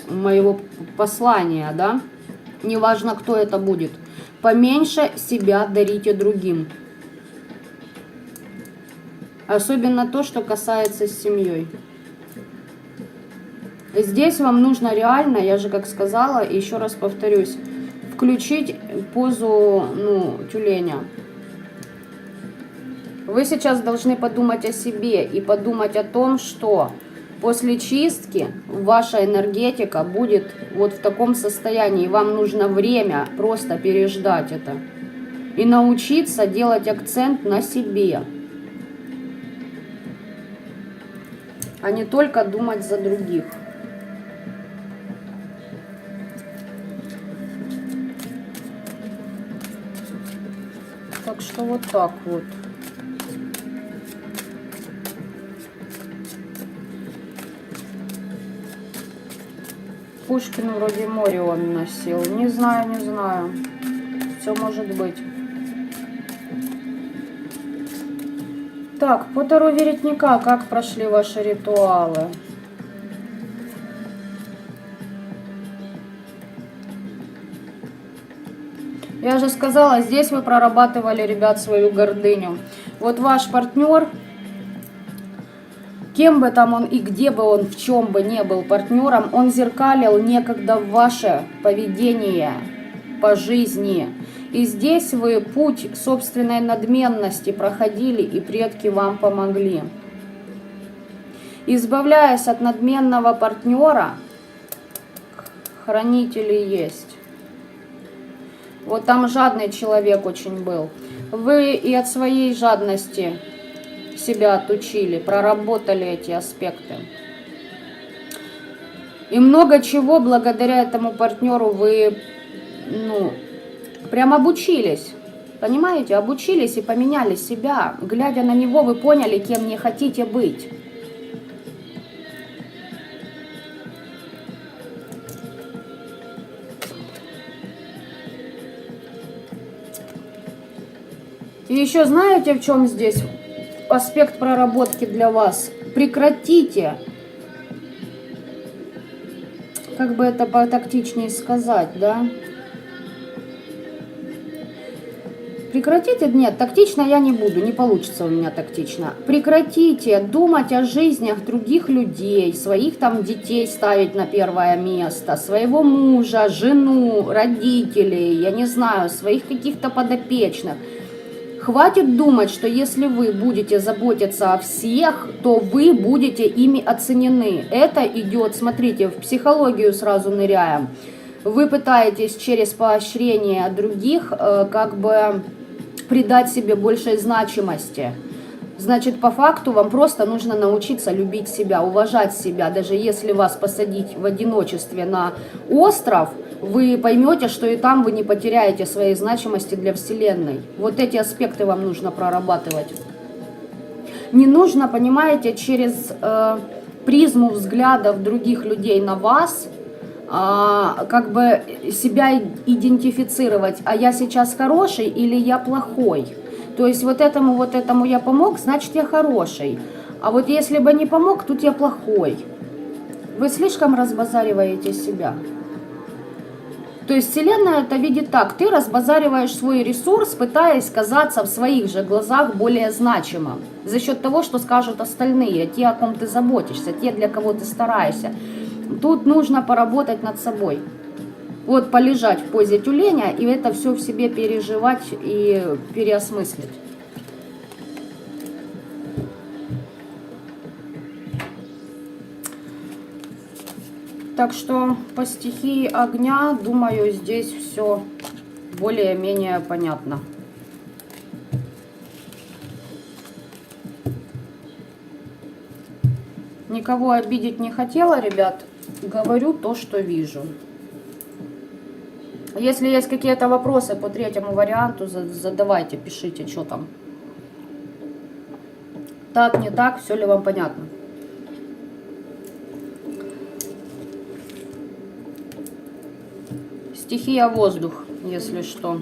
моего послания, да? Неважно, кто это будет. Поменьше себя дарите другим. Особенно то, что касается с семьей. Здесь вам нужно реально, я же как сказала, еще раз повторюсь, включить позу тюленя. Вы сейчас должны подумать о себе и подумать о том, что после чистки ваша энергетика будет вот в таком состоянии. Вам нужно время просто переждать это. И научиться делать акцент на себе. А не только думать за других. Так что вот так вот. Пушкин вроде море он носил. Не знаю, не знаю. Все может быть. Так, по Таро Веретника, как прошли ваши ритуалы? Я же сказала, здесь вы прорабатывали, ребят, свою гордыню. Вот ваш партнер, кем бы там он и где бы он, в чем бы не был партнером, он зеркалил некогда ваше поведение по жизни. И здесь вы путь собственной надменности проходили, и предки вам помогли. Избавляясь от надменного партнера, хранители есть. Вот там жадный человек очень был. Вы и от своей жадности себя отучили, проработали эти аспекты. И много чего благодаря этому партнеру вы, прям обучились. Понимаете, обучились и поменяли себя. Глядя на него, вы поняли, кем не хотите быть. И еще знаете, в чем здесь аспект проработки для вас? Прекратите, как бы это потактичнее сказать, да? Прекратите, нет, тактично я не буду, не получится у меня тактично. Прекратите думать о жизнях других людей, своих там детей ставить на первое место, своего мужа, жену, родителей, я не знаю, своих каких-то подопечных. Хватит думать, что если вы будете заботиться о всех, то вы будете ими оценены. Это идет, смотрите, в психологию сразу ныряем. Вы пытаетесь через поощрение других как бы придать себе большей значимости. Значит, по факту вам просто нужно научиться любить себя, уважать себя. Даже если вас посадить в одиночестве на остров, вы поймете, что и там вы не потеряете своей значимости для Вселенной. Вот эти аспекты вам нужно прорабатывать. Не нужно, понимаете, через призму взглядов других людей на вас как бы себя идентифицировать, а я сейчас хороший или я плохой. То есть вот этому я помог, значит я хороший. А вот если бы не помог, тут я плохой. Вы слишком разбазариваете себя. То есть Вселенная это видит так. Ты разбазариваешь свой ресурс, пытаясь казаться в своих же глазах более значимым. За счет того, что скажут остальные, те, о ком ты заботишься, те, для кого ты стараешься. Тут нужно поработать над собой. Вот полежать в позе тюленя и это все в себе переживать и переосмыслить. Так что по стихии огня, думаю, здесь все более-менее понятно. Никого обидеть не хотела, ребят. Говорю то, что вижу. Если есть какие-то вопросы по третьему варианту, задавайте, пишите, что там. Так, не так, все ли вам понятно? Стихия воздух, если что.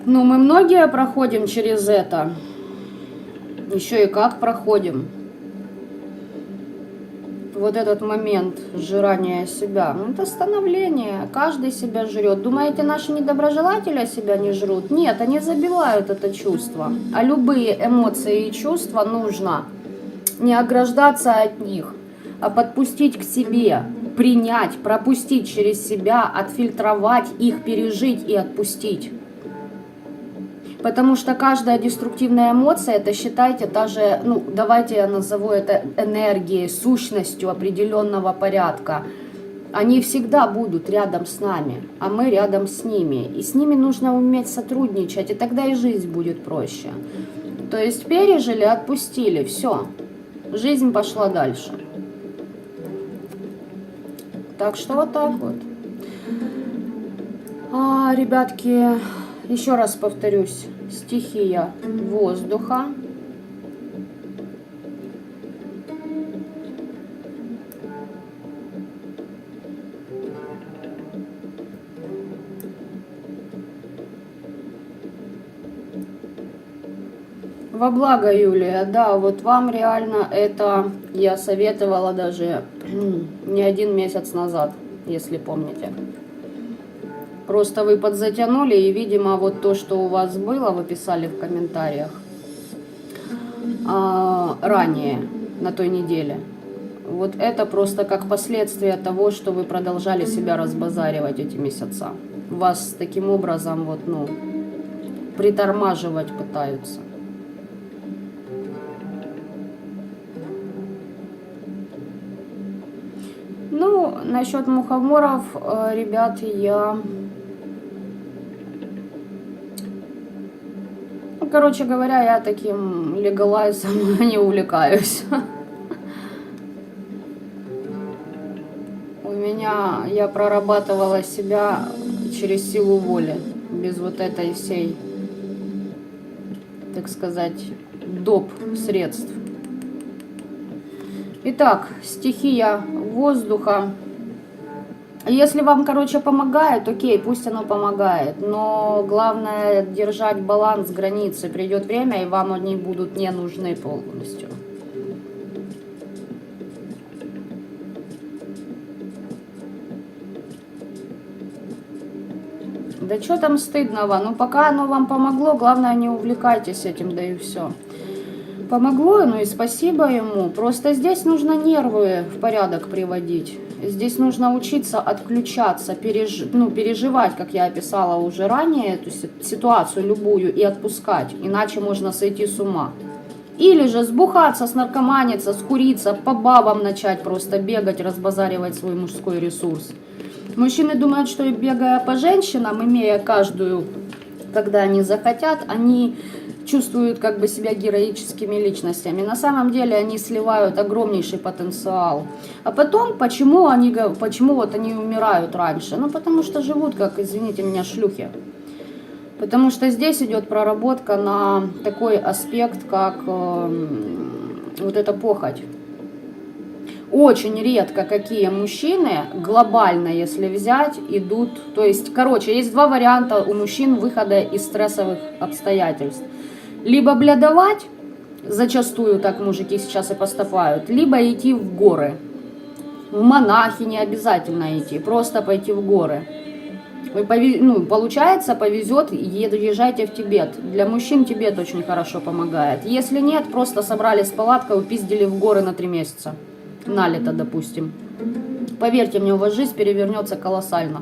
Ну, мы многие проходим через это. Еще и как проходим. Вот этот момент сжирания себя. Ну, это становление. Каждый себя жрет. Думаете, наши недоброжелатели себя не жрут? Нет, они забивают это чувство. А любые эмоции и чувства нужно не ограждаться от них, а подпустить к себе, принять, пропустить через себя, отфильтровать их, пережить и отпустить. Потому что каждая деструктивная эмоция, это считайте даже, ну, давайте я назову это энергией, сущностью определенного порядка. Они всегда будут рядом с нами, а мы рядом с ними. И с ними нужно уметь сотрудничать, и тогда и жизнь будет проще. То есть пережили, отпустили, все. Жизнь пошла дальше. Так что вот так вот. Ребятки, еще раз повторюсь. Стихия воздуха. Во благо, Юлия, да, вот вам реально это я советовала даже не 1 месяц назад, если помните. Просто вы подзатянули, и, видимо, вот то, что у вас было, вы писали в комментариях ранее, на той неделе. Вот это просто как последствие того, что вы продолжали себя разбазаривать эти месяца. Вас таким образом вот, ну, притормаживать пытаются. Ну, насчет мухоморов, ребят, я... Короче говоря, я таким легалайзом не увлекаюсь. Я прорабатывала себя через силу воли, без вот этой всей так сказать, доп. Средств. Итак, стихия воздуха. Если вам, короче, помогает, окей, пусть оно помогает. Но главное держать баланс, границы. Придет время, и вам они будут не нужны полностью. Да что там стыдного? Ну, пока оно вам помогло, главное, не увлекайтесь этим, да и все. Помогло, ну и спасибо ему. Просто здесь нужно нервы в порядок приводить. Здесь нужно учиться отключаться, переживать, как я описала уже ранее, эту ситуацию любую и отпускать. Иначе можно сойти с ума. Или же сбухаться, снаркоманиться, скуриться, по бабам начать просто бегать, разбазаривать свой мужской ресурс. Мужчины думают, что бегая по женщинам, имея каждую, когда они захотят, они чувствуют как бы себя героическими личностями. На самом деле они сливают огромнейший потенциал. А потом, почему вот они умирают раньше? Ну, потому что живут, как, извините меня, шлюхи. Потому что здесь идет проработка на такой аспект, как вот эта похоть. Очень редко какие мужчины, глобально если взять, идут... То есть, короче, есть два варианта у мужчин выхода из стрессовых обстоятельств. Либо блядовать, зачастую так мужики сейчас и поступают, либо идти в горы. В монахи не обязательно идти, просто пойти в горы. Получается, повезет, езжайте в Тибет. Для мужчин Тибет очень хорошо помогает. Если нет, просто собрались с палаткой, упиздили в горы на 3 месяца. На лето, допустим. Поверьте мне, у вас жизнь перевернется колоссально.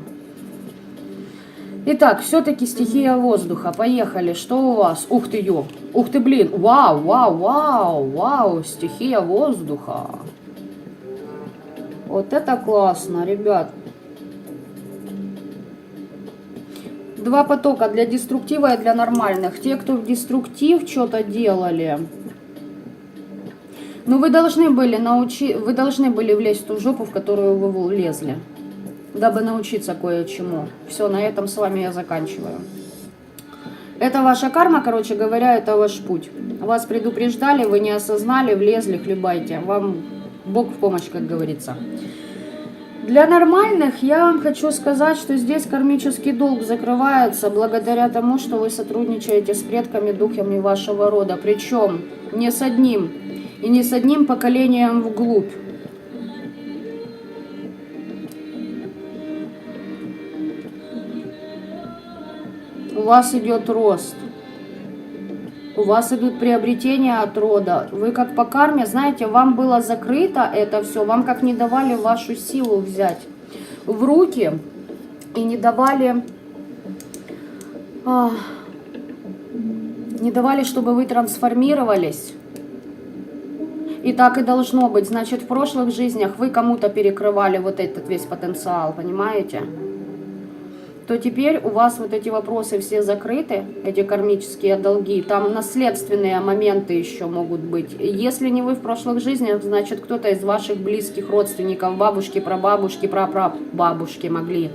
Итак, все-таки стихия воздуха. Поехали. Что у вас? Ух ты, ё. Ух ты, блин. Вау, вау, вау, вау. Стихия воздуха. Вот это классно, ребят. 2 потока для деструктива и для нормальных. Те, кто в деструктив что-то делали, ну вы должны были влезть в ту жопу, в которую вы влезли, дабы научиться кое-чему. Все, на этом с вами я заканчиваю. Это ваша карма, короче говоря, это ваш путь. Вас предупреждали, вы не осознали, влезли, хлебайте. Вам Бог в помощь, как говорится. Для нормальных я вам хочу сказать, что здесь кармический долг закрывается благодаря тому, что вы сотрудничаете с предками, духами вашего рода. Причем не с одним, и не с одним поколением вглубь. У вас идет рост. У вас идут приобретения от рода. Вы как по карме, знаете, вам было закрыто это все, вам как не давали вашу силу взять в руки и не давали, чтобы вы трансформировались. И так и должно быть. Значит, в прошлых жизнях вы кому-то перекрывали вот этот весь потенциал, понимаете? То теперь у вас вот эти вопросы все закрыты, эти кармические долги, там наследственные моменты еще могут быть. Если не вы в прошлых жизнях, значит кто-то из ваших близких родственников, бабушки, прабабушки, прапрабабушки могли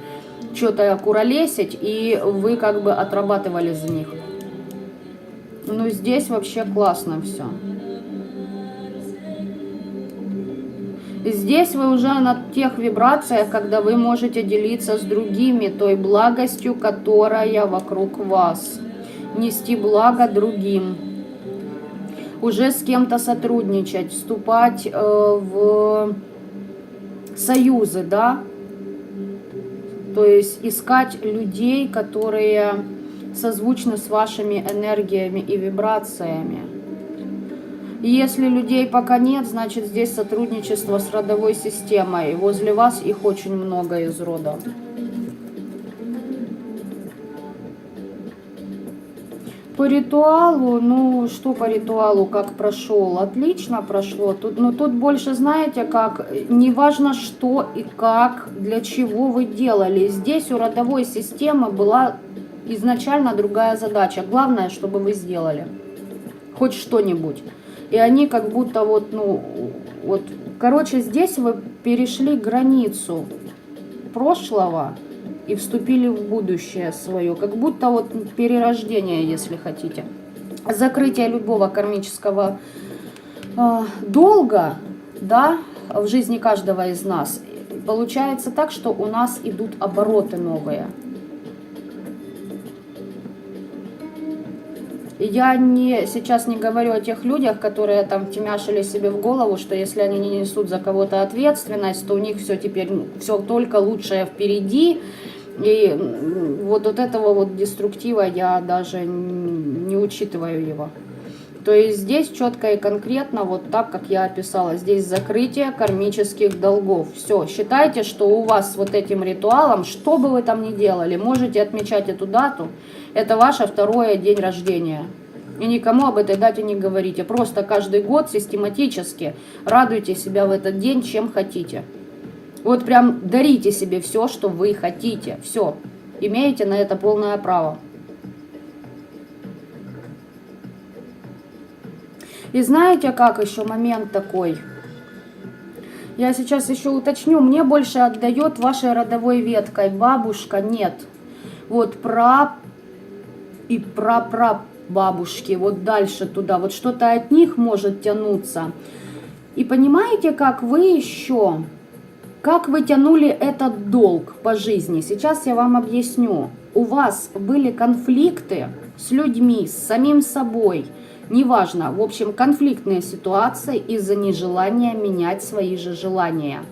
что-то куролесить, и вы как бы отрабатывали за них. Ну здесь вообще классно все. Здесь вы уже на тех вибрациях, когда вы можете делиться с другими той благостью, которая вокруг вас. Нести благо другим. Уже с кем-то сотрудничать, вступать в союзы, да? То есть искать людей, которые созвучны с вашими энергиями и вибрациями. Если людей пока нет, значит здесь сотрудничество с родовой системой. Возле вас их очень много из рода. По ритуалу, ну что по ритуалу, как прошел? Отлично прошло. Тут больше, знаете, как, неважно что и как, для чего вы делали. Здесь у родовой системы была изначально другая задача. Главное, чтобы вы сделали хоть что-нибудь. И они как будто короче, здесь вы перешли границу прошлого и вступили в будущее свое. Как будто вот перерождение, если хотите. закрытие любого кармического долга, да, в жизни каждого из нас, получается так, что у нас идут обороты новые. Я сейчас не говорю о тех людях, которые там втемяшили себе в голову, что если они не несут за кого-то ответственность, то у них все теперь, все только лучшее впереди. И вот от этого вот деструктива я даже не учитываю его. То есть здесь четко и конкретно, вот так, как я описала, здесь закрытие кармических долгов. Все, считайте, что у вас вот этим ритуалом, что бы вы там ни делали, можете отмечать эту дату. Это ваше второй день рождения. И никому об этой дате не говорите. Просто каждый год систематически радуйте себя в этот день, чем хотите. Вот прям дарите себе все, что вы хотите. Все. Имеете на это полное право. И знаете, как еще момент такой? Я сейчас еще уточню. Мне больше отдает вашей родовой веткой. Бабушка нет. Вот и прапрабабушки. Вот дальше туда. Вот что-то от них может тянуться. И понимаете, как вы еще... Как вы тянули этот долг по жизни? Сейчас я вам объясню. У вас были конфликты с людьми, с самим собой. Неважно, в общем, конфликтные ситуации из-за нежелания менять свои же желания.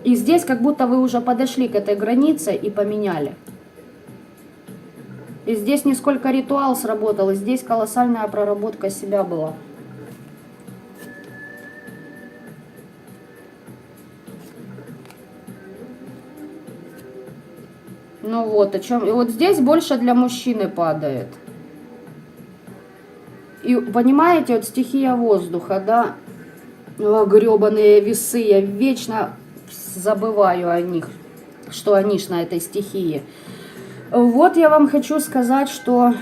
И здесь как будто вы уже подошли к этой границе и поменяли. И здесь не сколько ритуал сработал, и здесь колоссальная проработка себя была. Ну вот, о чем. И вот здесь больше для мужчины падает. И понимаете, вот стихия воздуха, да, гребаные весы, я вечно забываю о них, что они ж на этой стихии. Вот я вам хочу сказать, что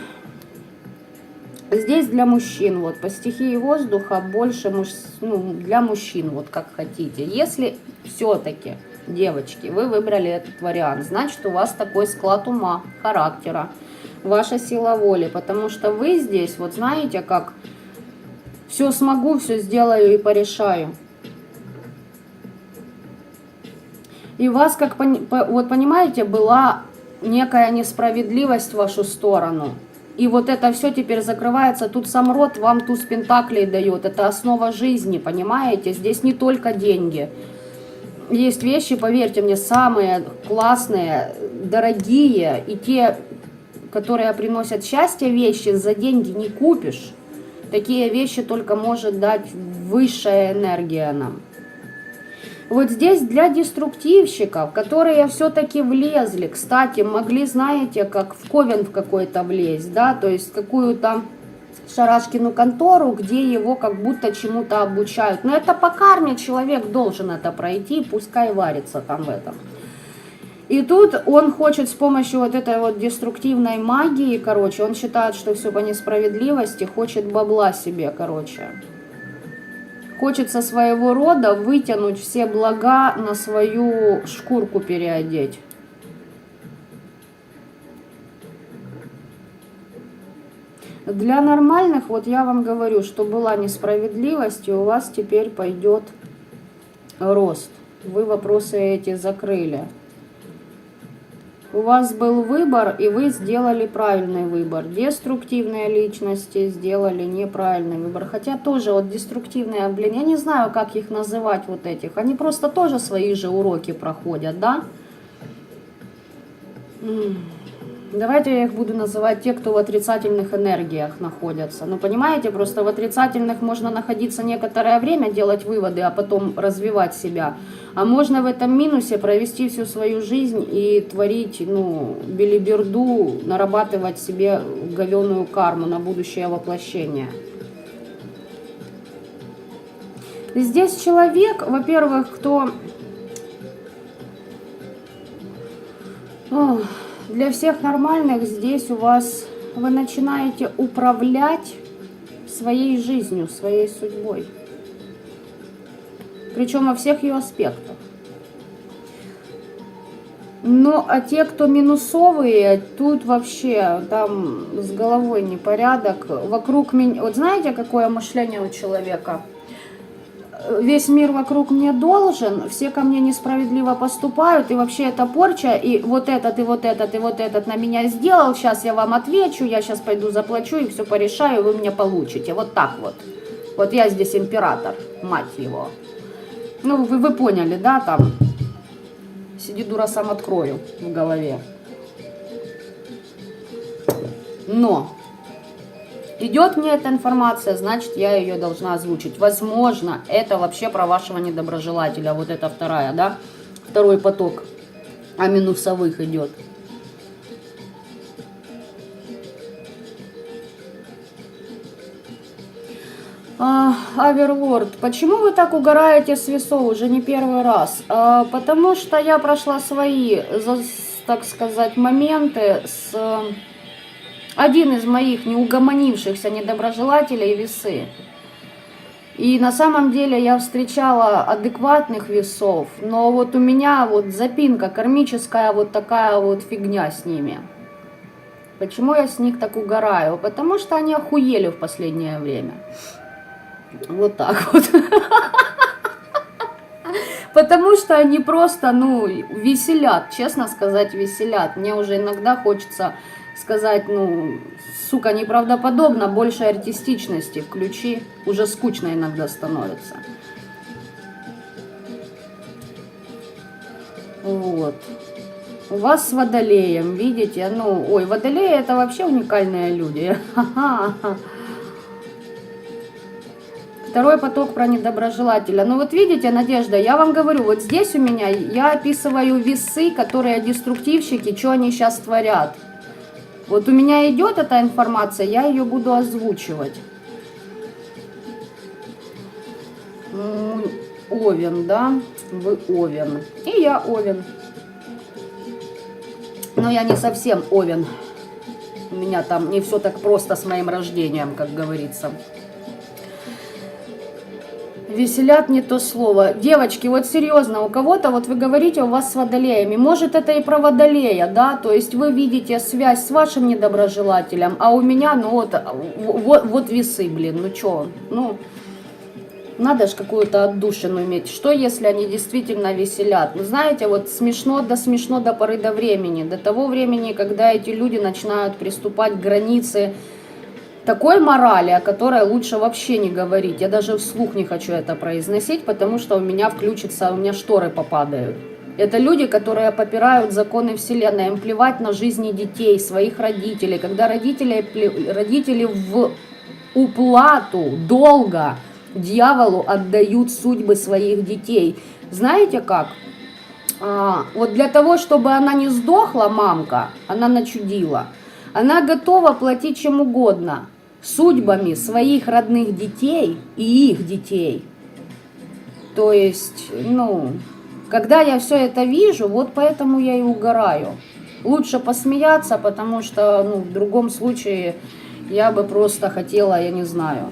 здесь для мужчин, вот по стихии воздуха больше для мужчин, вот как хотите. Если все-таки, девочки, вы выбрали этот вариант, значит, у вас такой склад ума, характера, ваша сила воли, потому что вы здесь, вот знаете, как все смогу, все сделаю и порешаю. И у вас, как вот понимаете, была некая несправедливость в вашу сторону. И вот это все теперь закрывается. Тут сам род вам туз пентаклей дает. Это основа жизни, понимаете? Здесь не только деньги. Есть вещи, поверьте мне, самые классные, дорогие. И те, которые приносят счастье, вещи за деньги не купишь. Такие вещи только может дать высшая энергия нам. Вот здесь для деструктивщиков, которые все-таки влезли, кстати, могли, знаете, как в ковен в какой-то влезть, да, то есть какую-то шарашкину контору, где его как будто чему-то обучают. Но это по карме человек должен это пройти, пускай варится там в этом. И тут он хочет с помощью вот этой вот деструктивной магии, короче, он считает, что все по несправедливости, хочет бабла себе, короче. Хочет со своего рода вытянуть все блага на свою шкурку переодеть. Для нормальных, вот я вам говорю, что была несправедливость, и у вас теперь пойдет рост. Вы вопросы эти закрыли. У вас был выбор, и вы сделали правильный выбор. Деструктивные личности сделали неправильный выбор. Хотя тоже вот деструктивные, блин, я не знаю, как их называть вот этих. Они просто тоже свои же уроки проходят, да? Давайте я их буду называть те, кто в отрицательных энергиях находятся. Ну, понимаете, просто в отрицательных можно находиться некоторое время, делать выводы, а потом развивать себя. А можно в этом минусе провести всю свою жизнь и творить, ну, белиберду, нарабатывать себе говёную карму на будущее воплощение. Здесь человек, во-первых, кто... Для всех нормальных здесь у вас вы начинаете управлять своей жизнью, своей судьбой. Причем во всех ее аспектах. Ну, а те, кто минусовые, тут вообще там с головой непорядок. Вокруг меня... Вот знаете, какое мышление у человека? Весь мир вокруг мне должен, все ко мне несправедливо поступают, и вообще это порча, и вот этот, и вот этот, и вот этот на меня сделал, сейчас я вам отвечу, я сейчас пойду заплачу и все порешаю, вы мне получите. Вот так вот. Вот я здесь император, мать его. Ну, вы поняли, да, там... Сиди, дура, сам открою в голове. Но идет мне эта информация, значит, я ее должна озвучить. Возможно, это вообще про вашего недоброжелателя. Вот это вторая, да? Второй поток. А минусовых идет. Аверлорд, почему вы так угораете с весов уже не первый раз? Потому что я прошла свои, так сказать, моменты с... Один из моих неугомонившихся недоброжелателей весы. И на самом деле я встречала адекватных весов, но вот у меня вот запинка кармическая, вот такая вот фигня с ними. Почему я с них так угораю? Потому что они охуели в последнее время. Вот так вот. Потому что они просто, ну, веселят, честно сказать, веселят. Мне уже иногда хочется сказать, ну, сука, неправдоподобно, больше артистичности включи. Уже скучно иногда становится. Вот. У вас с Водолеем, видите, ну, ой, Водолеи это вообще уникальные люди. Второй поток про недоброжелателя. Ну вот видите, Надежда, я вам говорю, вот здесь у меня я описываю весы, которые деструктивщики, что они сейчас творят. Вот у меня идет эта информация, я ее буду озвучивать. Овен, да? Вы Овен. И я Овен. Но я не совсем Овен. У меня там не все так просто с моим рождением, как говорится. Веселят не то слово. Девочки, вот серьезно, у кого-то, вот вы говорите, у вас с водолеями, может это и про водолея, да, то есть вы видите связь с вашим недоброжелателем, а у меня, ну вот весы, блин, ну чё, ну, надо же какую-то отдушину иметь. Что если они действительно веселят? Ну, знаете, вот смешно до поры до времени, до того времени, когда эти люди начинают приступать к границе такой морали, о которой лучше вообще не говорить. Я даже вслух не хочу это произносить, потому что у меня включится, у меня шторы попадают. Это люди, которые попирают законы Вселенной, им плевать на жизни детей, своих родителей. Когда родители в уплату долга дьяволу отдают судьбы своих детей. Знаете как? Вот для того, чтобы она не сдохла, мамка, она начудила. Она готова платить чем угодно, судьбами своих родных детей и их детей. То есть, ну, когда я все это вижу, вот поэтому я и угораю. Лучше посмеяться, потому что, ну, в другом случае я бы просто хотела, я не знаю,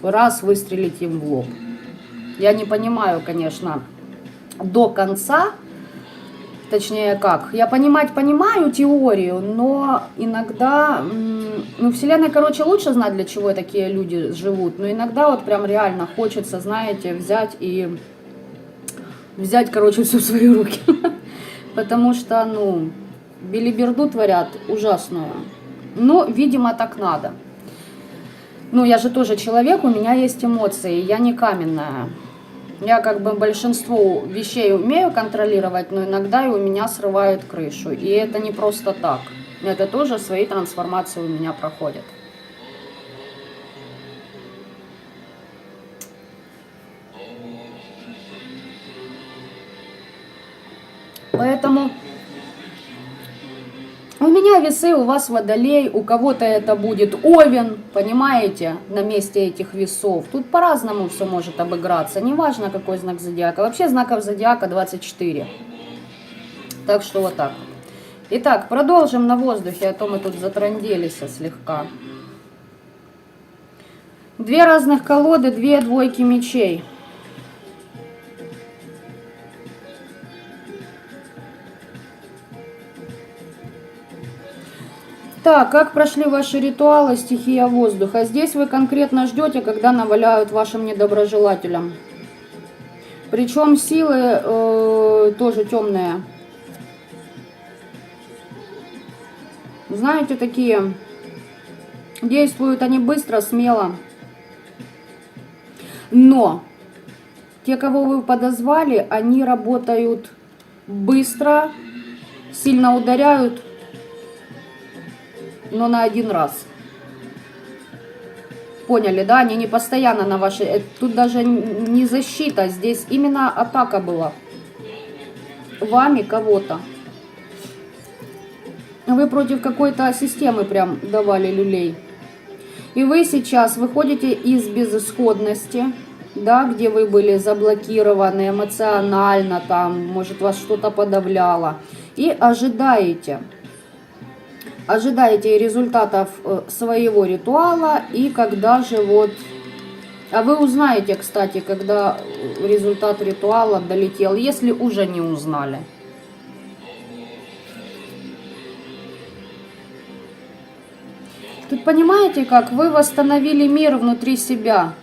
раз выстрелить им в лоб. Я не понимаю, конечно, до конца. Точнее как, я понимаю теорию, но иногда, ну, Вселенная, короче, лучше знать, для чего такие люди живут, но иногда вот прям реально хочется, знаете, взять, короче, все в свои руки, потому что, ну, белиберду творят ужасную, но, видимо, так надо. Ну, я же тоже человек, у меня есть эмоции, я не каменная. Я как бы большинство вещей умею контролировать, но иногда и у меня срывают крышу. И это не просто так. Это тоже свои трансформации у меня проходят. Поэтому у меня весы, у вас водолей, у кого-то это будет овен, понимаете, на месте этих весов. Тут по-разному все может обыграться, неважно какой знак зодиака. Вообще знаков зодиака 24. Так что вот так. Итак, продолжим на воздухе, а то мы тут затранделись слегка. Две разных колоды, две двойки мечей. Так, как прошли ваши ритуалы стихия воздуха? Здесь вы конкретно ждете, когда наваляют вашим недоброжелателям. Причем силы тоже темные. Знаете, такие. Действуют они быстро, смело. Но те, кого вы подозвали, они работают быстро, сильно ударяют, но на один раз. Поняли, да? Они не постоянно на вашей... Тут даже не защита, здесь именно атака была. Вами кого-то. Вы против какой-то системы прям давали люлей. И вы сейчас выходите из безысходности, да, где вы были заблокированы эмоционально, там, может, вас что-то подавляло. И ожидаете результатов своего ритуала, и когда же вот... А вы узнаете, кстати, когда результат ритуала долетел, если уже не узнали. Тут понимаете, как вы восстановили мир внутри себя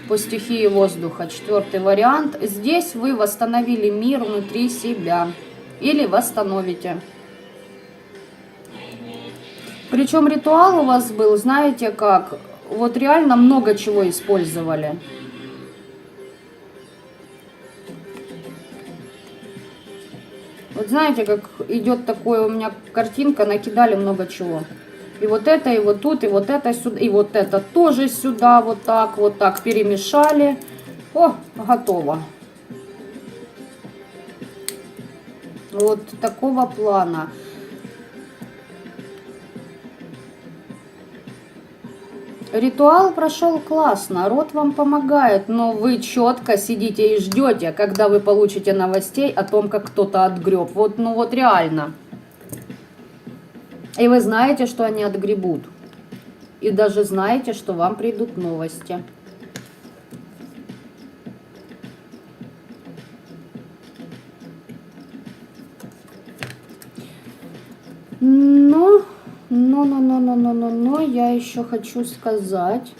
по стихии воздуха. 4-й вариант. Здесь вы восстановили мир внутри себя. Или восстановите. Причем ритуал у вас был, знаете как, вот реально много чего использовали. Вот знаете, как идет такое у меня картинка, накидали много чего. И вот это, и вот тут, и вот это сюда, и вот это тоже сюда, вот так перемешали. О, готово. Вот такого плана. Ритуал прошел классно, род вам помогает, но вы четко сидите и ждете, когда вы получите новостей о том, как кто-то отгреб. Вот, ну вот реально. И вы знаете, что они отгребут. И даже знаете, что вам придут новости. Но я еще хочу сказать,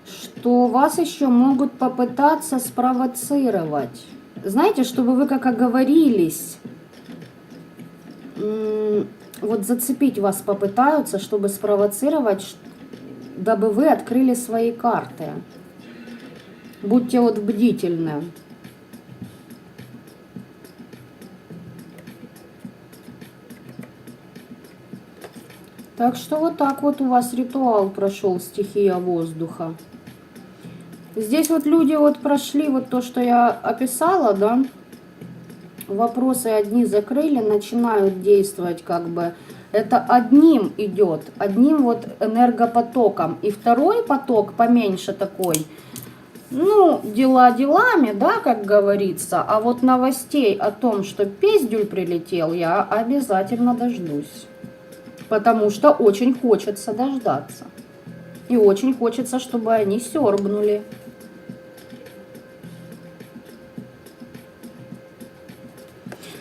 что вас еще могут попытаться спровоцировать. Знаете, чтобы вы как оговорились, вот зацепить вас попытаются, чтобы спровоцировать, дабы вы открыли свои карты. Будьте вот бдительны. Так что вот так вот у вас ритуал прошел, стихия воздуха. Здесь вот люди вот прошли вот то, что я описала, да. Вопросы одни закрыли, начинают действовать как бы. Это одним идет, одним вот энергопотоком. И второй поток поменьше такой. Ну, дела делами, да, как говорится. А вот новостей о том, что пиздюль прилетел, я обязательно дождусь. Потому что очень хочется дождаться. И очень хочется, чтобы они сёрбнули.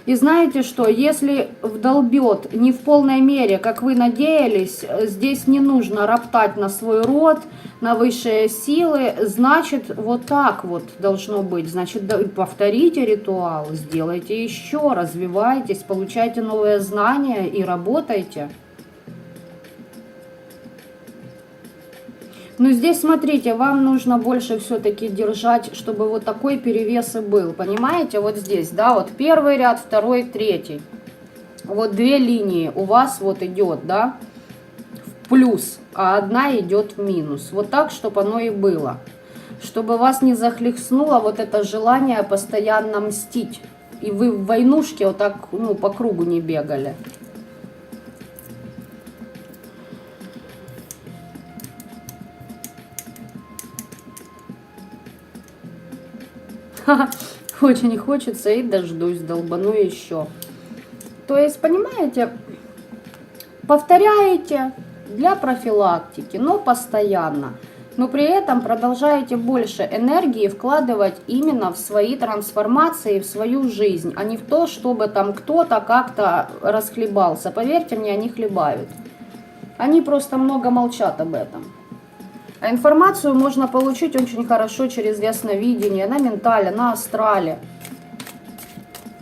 И знаете что, если вдолбет не в полной мере, как вы надеялись, здесь не нужно роптать на свой род, на высшие силы, значит вот так вот должно быть. Значит, повторите ритуал, сделайте еще, развивайтесь, получайте новые знания и работайте. Но здесь, смотрите, вам нужно больше все-таки держать, чтобы вот такой перевес и был. Понимаете, вот здесь, да, вот первый ряд, второй, третий. Вот две линии у вас вот идет, да, в плюс, а одна идет в минус. Вот так, чтобы оно и было. Чтобы вас не захлестнуло вот это желание постоянно мстить. И вы в войнушке вот так, ну, по кругу не бегали. Очень хочется и дождусь, долбану еще. То есть, понимаете, повторяете для профилактики, но постоянно. но при этом продолжаете больше энергии вкладывать именно в свои трансформации, в свою жизнь, а не в то, чтобы там кто-то как-то расхлебался. Поверьте мне, они хлебают. Они просто много молчат об этом. А информацию можно получить очень хорошо через ясновидение, на ментале, на астрале.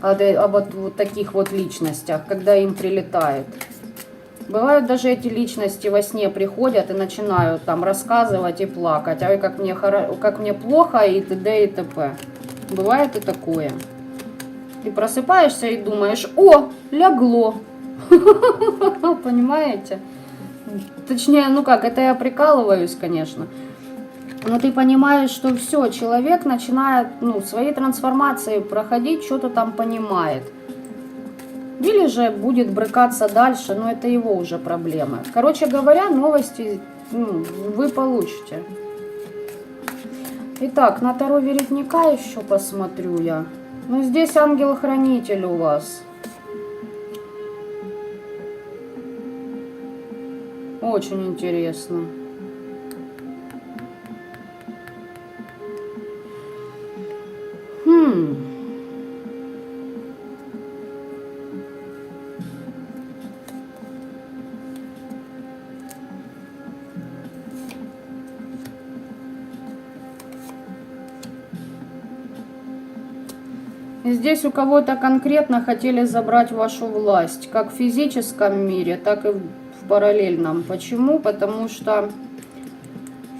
Об вот таких вот личностях, когда им прилетает. Бывают даже эти личности во сне приходят и начинают там рассказывать и плакать. Ой, как мне плохо и т.д. и т.п. Бывает и такое. И просыпаешься и думаешь, о, лягло. Понимаете? Точнее, ну как, это я прикалываюсь, конечно. Но ты понимаешь, что все, человек начинает свои трансформации проходить, что-то там понимает. Или же будет брыкаться дальше, но это его уже проблемы. Короче говоря, новости вы получите. Итак, на Таро Веретника еще посмотрю я. Ну, здесь ангел-хранитель у вас. Очень интересно. Здесь у кого-то конкретно хотели забрать вашу власть, как в физическом мире, так и в параллельном. Почему? Потому что,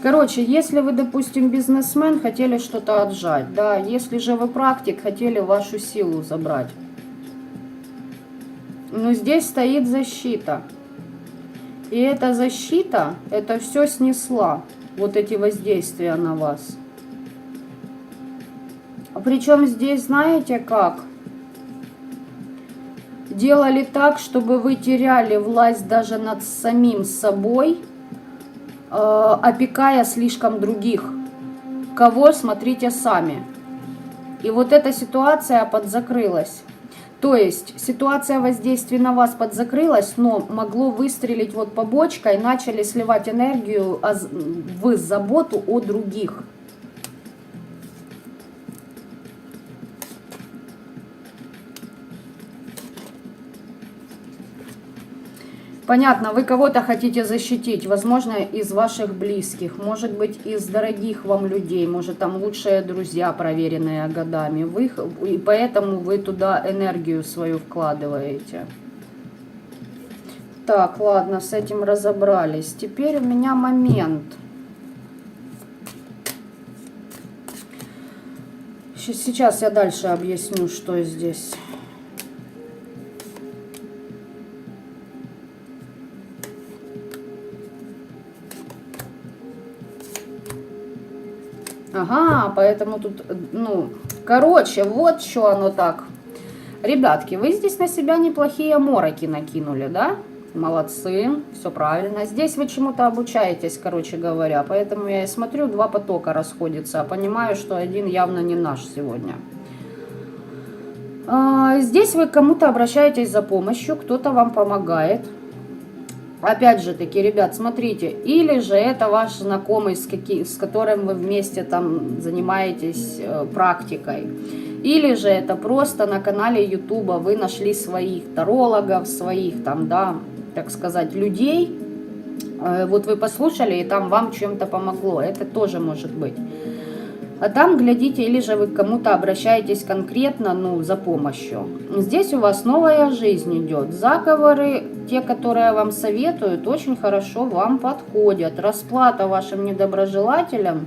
короче, если вы, допустим, бизнесмен, хотели что-то отжать, да, если же вы практик, хотели вашу силу забрать. Но здесь стоит защита. И эта защита, это все снесла, вот эти воздействия на вас. Причем здесь, знаете как? Делали так, чтобы вы теряли власть даже над самим собой, опекая слишком других. Кого, смотрите сами. И вот эта ситуация подзакрылась. То есть ситуация воздействия на вас подзакрылась, но могло выстрелить вот побочкой, начали сливать энергию в заботу о других. Понятно, вы кого-то хотите защитить, возможно, из ваших близких, может быть, из дорогих вам людей, может, там лучшие друзья, проверенные годами. И поэтому вы туда энергию свою вкладываете. Так, ладно, с этим разобрались. Теперь у меня момент. Сейчас я дальше объясню, что здесь. Ага, поэтому тут, короче, вот что оно так. Ребятки, вы здесь на себя неплохие мороки накинули, да? Молодцы, все правильно. Здесь вы чему-то обучаетесь, короче говоря. Поэтому я и смотрю, два потока расходятся. А понимаю, что один явно не наш сегодня. Здесь вы к кому-то обращаетесь за помощью, кто-то вам помогает. Опять же таки, ребят, смотрите, или же это ваш знакомый, с которым вы вместе там занимаетесь практикой, или же это просто на канале Ютуба вы нашли своих тарологов, своих там, да, так сказать, людей, вот вы послушали, и там вам чем-то помогло, это тоже может быть. А там, глядите, или же вы к кому-то обращаетесь конкретно, за помощью. Здесь у вас новая жизнь идет. Заговоры, те, которые вам советуют, очень хорошо вам подходят. Расплата вашим недоброжелателям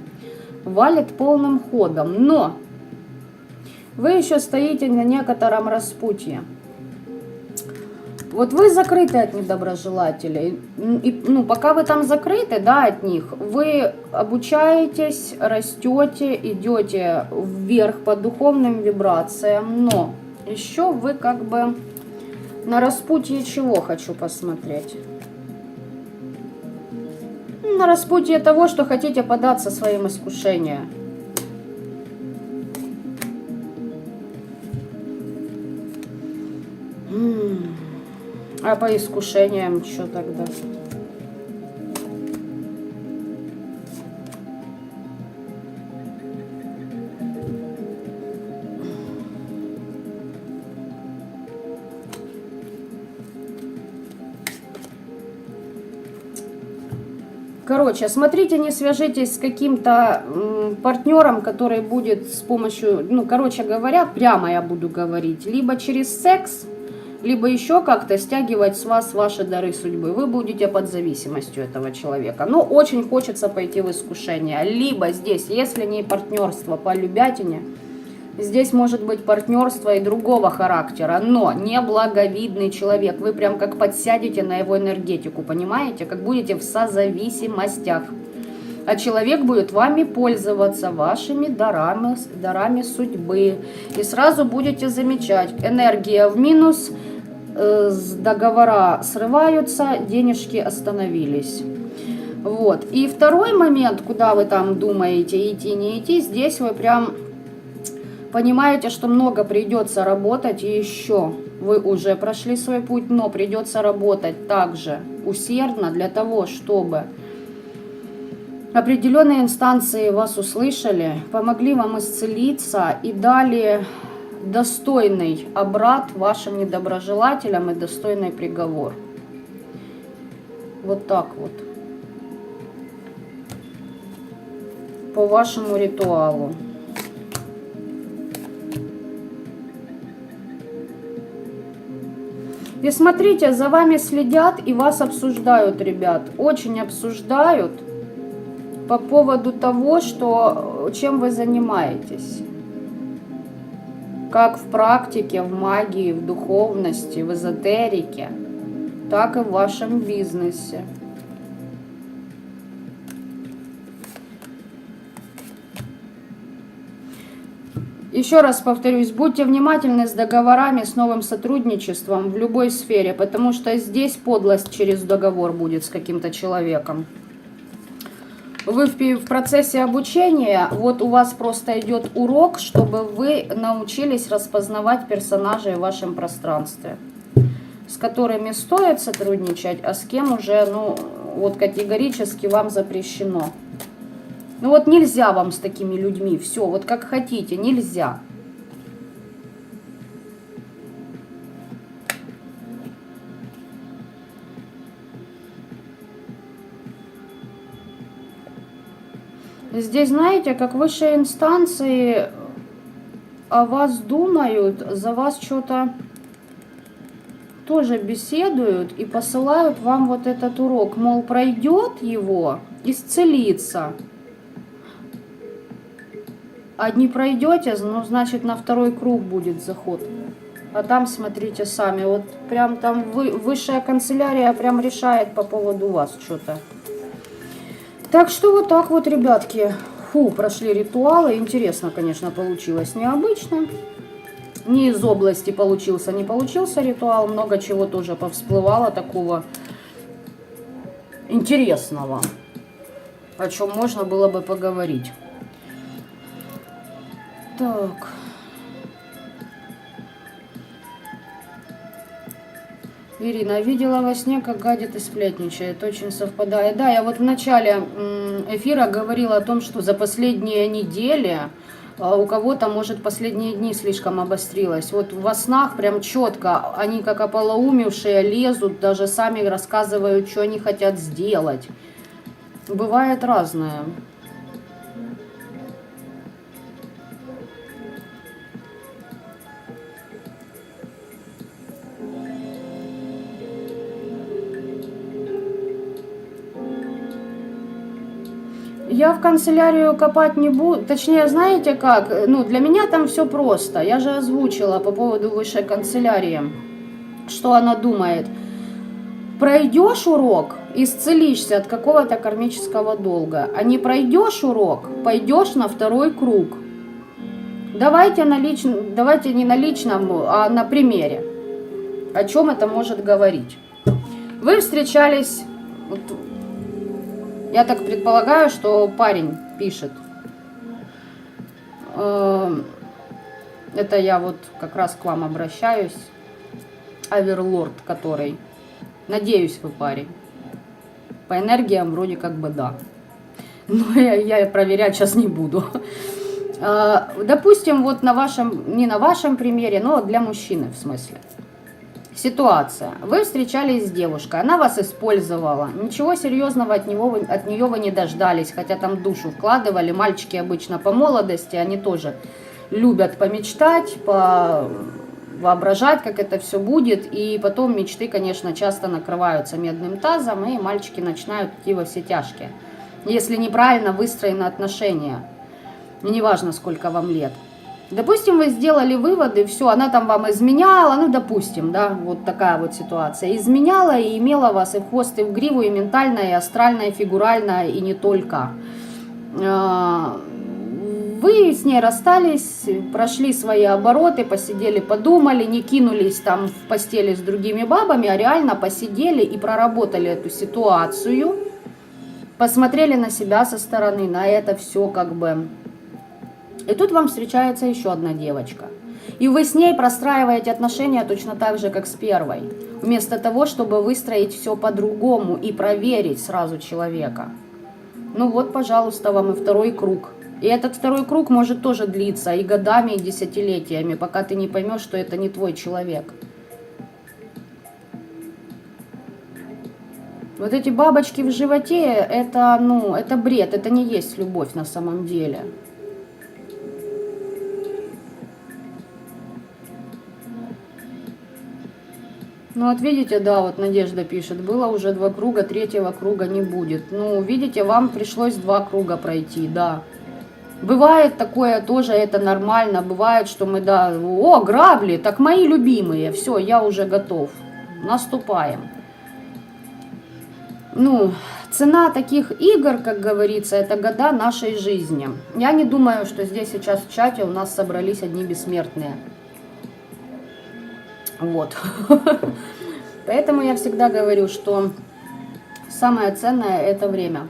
валит полным ходом. Но вы еще стоите на некотором распутье. Вот вы закрыты от недоброжелателей, и, пока вы там закрыты, да, от них, вы обучаетесь, растете, идете вверх по духовным вибрациям, но еще вы как бы на распутье чего хочу посмотреть? На распутье того, что хотите податься своим искушениям. А по искушениям что тогда? Короче, смотрите, не свяжитесь с каким-то партнером, который будет с помощью, ну, короче говоря, прямо я буду говорить, либо через секс, либо еще как-то стягивать с вас ваши дары судьбы. Вы будете под зависимостью этого человека. Но очень хочется пойти в искушение. Либо здесь, если не партнерство по любятине, здесь может быть партнерство и другого характера, но неблаговидный человек. Вы прям как подсядете на его энергетику, понимаете? Как будете в созависимостях. А человек будет вами пользоваться, вашими дарами судьбы. И сразу будете замечать, энергия в минус, договора срываются, денежки остановились. Вот. И второй момент, куда вы там думаете, идти, не идти, здесь вы прям понимаете, что много придется работать, и еще вы уже прошли свой путь, но придется работать также усердно для того, чтобы определенные инстанции вас услышали, помогли вам исцелиться и дали достойный обрат вашим недоброжелателям и достойный приговор. Вот так вот. По вашему ритуалу. И смотрите, за вами следят и вас обсуждают, ребят. Очень обсуждают по поводу того, что, чем вы занимаетесь. Как в практике, в магии, в духовности, в эзотерике, так и в вашем бизнесе. Еще раз повторюсь, будьте внимательны с договорами, с новым сотрудничеством в любой сфере, потому что здесь подлость через договор будет с каким-то человеком. Вы в процессе обучения, вот у вас просто идет урок, чтобы вы научились распознавать персонажей в вашем пространстве, с которыми стоит сотрудничать, а с кем уже, ну, вот категорически вам запрещено. Ну вот нельзя вам с такими людьми, все, вот как хотите, нельзя. Здесь, знаете, как высшие инстанции о вас думают, за вас что-то тоже беседуют и посылают вам вот этот урок. Мол, пройдет его, исцелится. А не пройдете, ну, значит, на второй круг будет заход. А там, смотрите сами, вот прям там высшая канцелярия прям решает по поводу вас что-то. Так что вот так вот, ребятки. Фу, прошли ритуалы. Интересно, конечно, получилось, необычно. Не из области получился, не получился ритуал. Много чего тоже повсплывало такого интересного, о чем можно было бы поговорить. Так. Ирина, видела во сне, как гадит и сплетничает. Очень совпадает. Да, я вот в начале эфира говорила о том, что за последние недели у кого-то, может, последние дни слишком обострилось. Вот во снах прям четко, они как ополоумевшие лезут, даже сами рассказывают, что они хотят сделать. Бывает разное. Я в канцелярию копать не буду. Точнее, знаете как? Ну, для меня там все просто. Я же озвучила по поводу высшей канцелярии, что она думает. Пройдешь урок, исцелишься от какого-то кармического долга. А не пройдешь урок, пойдешь на второй круг. Давайте не на личном, а на примере. О чем это может говорить? Вы встречались... Вот, я так предполагаю, что парень пишет. Это я вот как раз к вам обращаюсь. Аверлорд, который. Надеюсь, вы парень. По энергиям вроде как бы да. Но я проверять сейчас не буду. Допустим, вот на вашем, не на вашем примере, но для мужчины в смысле. Ситуация. Вы встречались с девушкой, она вас использовала. Ничего серьезного от нее вы не дождались, хотя там душу вкладывали. Мальчики обычно по молодости, они тоже любят помечтать, воображать, как это все будет. И потом мечты, конечно, часто накрываются медным тазом, и мальчики начинают идти во все тяжкие. Если неправильно выстроены отношения, неважно, сколько вам лет. Допустим, вы сделали выводы, все, она там вам изменяла, ну, допустим, да, вот такая вот ситуация. Изменяла и имела вас и в хвост, и в гриву, и ментально, и астрально, и фигурально, и не только. Вы с ней расстались, прошли свои обороты, посидели, подумали, не кинулись там в постели с другими бабами, а реально посидели и проработали эту ситуацию, посмотрели на себя со стороны, на это все как бы. И тут вам встречается еще одна девочка. И вы с ней простраиваете отношения точно так же, как с первой. Вместо того, чтобы выстроить все по-другому и проверить сразу человека. Ну вот, пожалуйста, вам и второй круг. И этот второй круг может тоже длиться и годами, и десятилетиями, пока ты не поймешь, что это не твой человек. Вот эти бабочки в животе, это, ну, это бред, это не есть любовь на самом деле. Ну вот видите, да, вот Надежда пишет, было уже 2 круга, 3-го круга не будет. Ну, видите, вам пришлось 2 круга пройти, да. Бывает такое тоже, это нормально, бывает, что мы, да, о, грабли, так мои любимые, все, я уже готов, наступаем. Ну, цена таких игр, как говорится, это года нашей жизни. Я не думаю, что здесь сейчас в чате у нас собрались одни бессмертные. Вот. Поэтому я всегда говорю, что самое ценное – это время.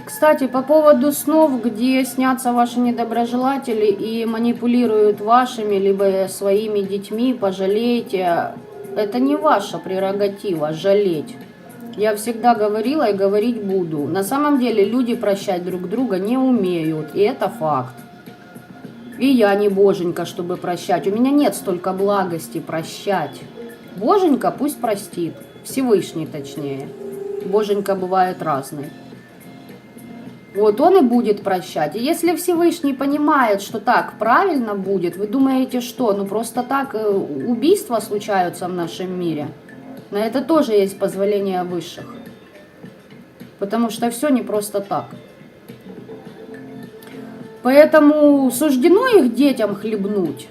Кстати, по поводу снов, где снятся ваши недоброжелатели и манипулируют вашими, либо своими детьми, пожалейте. Это не ваша прерогатива – жалеть. Я всегда говорила и говорить буду. На самом деле люди прощать друг друга не умеют, и это факт. И я не боженька, чтобы прощать. У меня нет столько благости прощать. Боженька пусть простит. Всевышний точнее. Боженька бывает разный. Вот он и будет прощать. И если Всевышний понимает, что так правильно будет, вы думаете, что? Ну просто так убийства случаются в нашем мире? На это тоже есть позволение высших. Потому что все не просто так. Поэтому суждено их детям хлебнуть.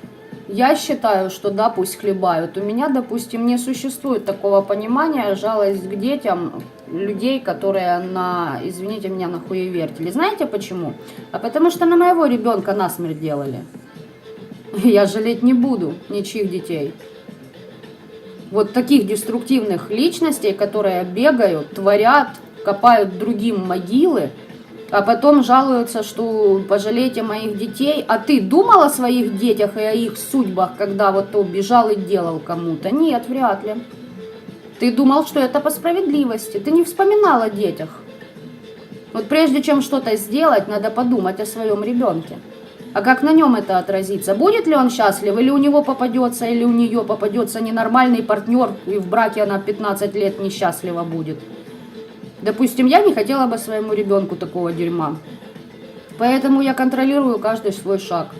Я считаю, что да, пусть хлебают. У меня, допустим, не существует такого понимания, жалость к детям людей, которые извините меня, на хуевертили. Знаете почему? А потому что на моего ребенка насмерть делали. Я жалеть не буду ничьих детей. Вот таких деструктивных личностей, которые бегают, творят, копают другим могилы, а потом жалуются, что пожалейте моих детей. А ты думал о своих детях и о их судьбах, когда вот то бежал и делал кому-то? Нет, вряд ли. Ты думал, что это по справедливости. Ты не вспоминал о детях. Вот прежде чем что-то сделать, надо подумать о своем ребенке. А как на нем это отразится? Будет ли он счастлив, или у него попадется, или у нее попадется ненормальный партнер, и в браке она 15 лет несчастлива будет? Допустим, я не хотела бы своему ребенку такого дерьма. Поэтому я контролирую каждый свой шаг.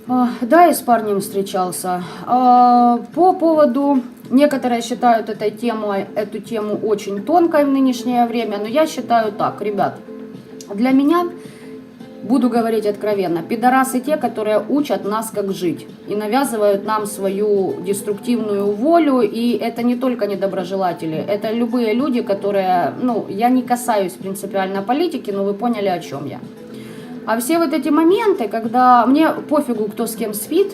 Да, и с парнем встречался. По поводу... Некоторые считают эту тему очень тонкой в нынешнее время, но я считаю так, ребят. Для меня, буду говорить откровенно, пидорасы те, которые учат нас, как жить. И навязывают нам свою деструктивную волю. И это не только недоброжелатели, это любые люди, которые... Ну, я не касаюсь принципиально политики, но вы поняли, о чем я. А все вот эти моменты, когда мне пофигу, кто с кем спит,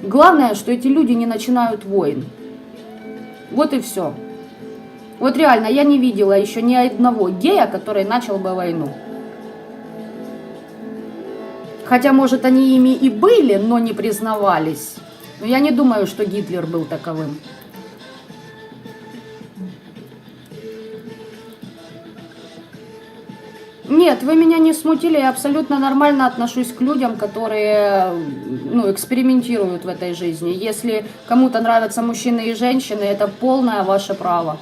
главное, что эти люди не начинают войн. Вот и все. Вот реально, я не видела еще ни одного гея, который начал бы войну. Хотя, может, они ими и были, но не признавались. Но я не думаю, что Гитлер был таковым. Нет, вы меня не смутили, я абсолютно нормально отношусь к людям, которые, ну, экспериментируют в этой жизни. Если кому-то нравятся мужчины и женщины, это полное ваше право.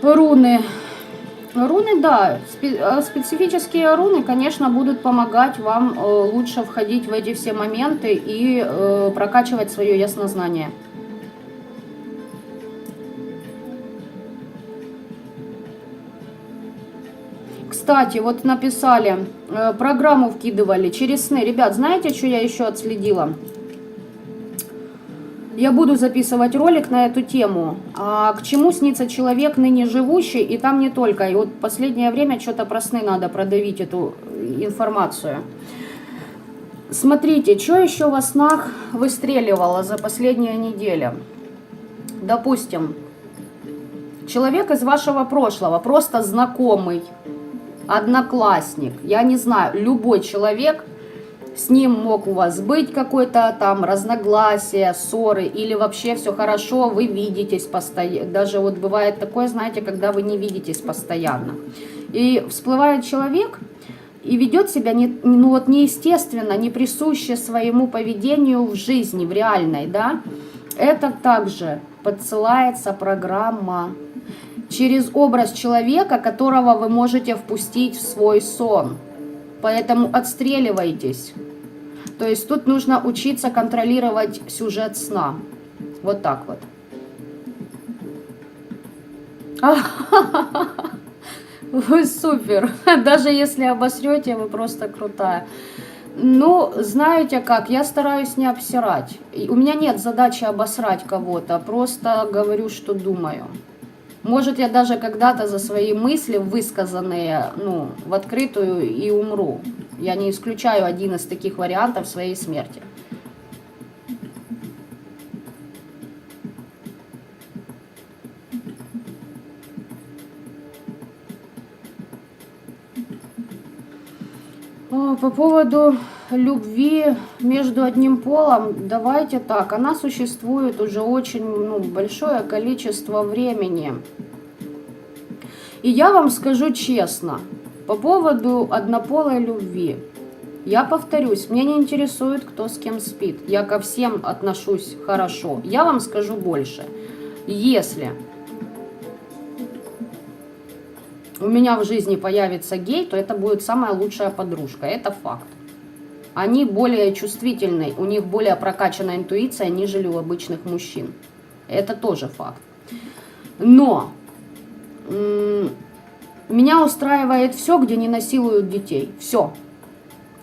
Руны. Руны, да, специфические руны, конечно, будут помогать вам лучше входить в эти все моменты и прокачивать свое яснознание. Кстати, вот написали, программу вкидывали через сны. Ребят, знаете, что я еще отследила? Я буду записывать ролик на эту тему. К чему снится человек ныне живущий, и там не только. И вот в последнее время что-то про сны надо продавить эту информацию. Смотрите, что еще во снах выстреливало за последнюю неделю. Допустим, человек из вашего прошлого, просто знакомый, одноклассник, я не знаю, любой человек. С ним мог у вас быть какое-то там разногласие, ссоры, или вообще все хорошо, вы видитесь постоянно. Даже вот бывает такое, знаете, когда вы не видитесь постоянно. И всплывает человек и ведет себя ну вот неестественно, не присуще своему поведению в жизни, в реальной, да. Это также подсылается программа через образ человека, которого вы можете впустить в свой сон. Поэтому отстреливайтесь. То есть тут нужно учиться контролировать сюжет сна. Вот так вот. Вы супер. Даже если обосрете, вы просто крутая. Ну, знаете как, я стараюсь не обсирать. У меня нет задачи обосрать кого-то. Просто говорю, что думаю. Может, я даже когда-то за свои мысли, высказанные, ну, в открытую, и умру. Я не исключаю один из таких вариантов своей смерти. По поводу любви между одним полом, давайте так, она существует уже очень большое количество времени. И я вам скажу честно, по поводу однополой любви, я повторюсь, меня не интересует, кто с кем спит, я ко всем отношусь хорошо. Я вам скажу больше, если у меня в жизни появится гей, то это будет самая лучшая подружка, это факт. Они более чувствительны, у них более прокачанная интуиция, нежели у обычных мужчин. Это тоже факт. Но меня устраивает все, где не насилуют детей. Все.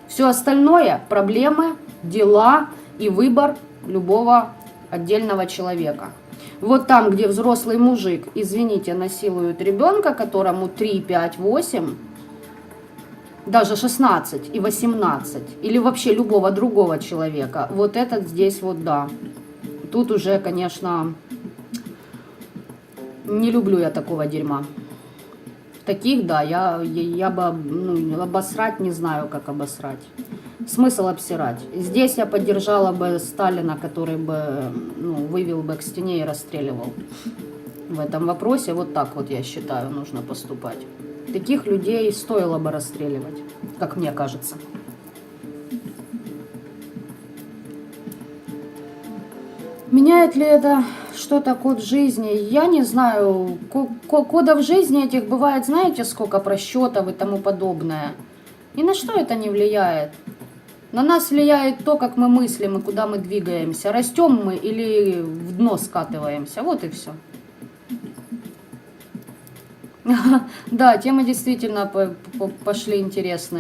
Все остальное – проблемы, дела и выбор любого отдельного человека. Вот там, где взрослый мужик, извините, насилует ребенка, которому 3, 5, 8, даже 16 и 18, или вообще любого другого человека, вот этот здесь вот да. Тут уже, конечно, не люблю я такого дерьма. Таких, да, я бы обосрать не знаю, как обосрать. Смысл обсирать. Здесь я поддержала бы Сталина, который бы вывел бы к стене и расстреливал. В этом вопросе вот так вот, я считаю, нужно поступать. Таких людей стоило бы расстреливать, как мне кажется. Меняет ли это что-то код жизни? Я не знаю. Кодов жизни этих бывает, знаете, сколько просчетов и тому подобное. Ни на что это не влияет. На нас влияет то, как мы мыслим и куда мы двигаемся. Растем мы или в дно скатываемся. Вот и все. Да, темы действительно пошли интересные.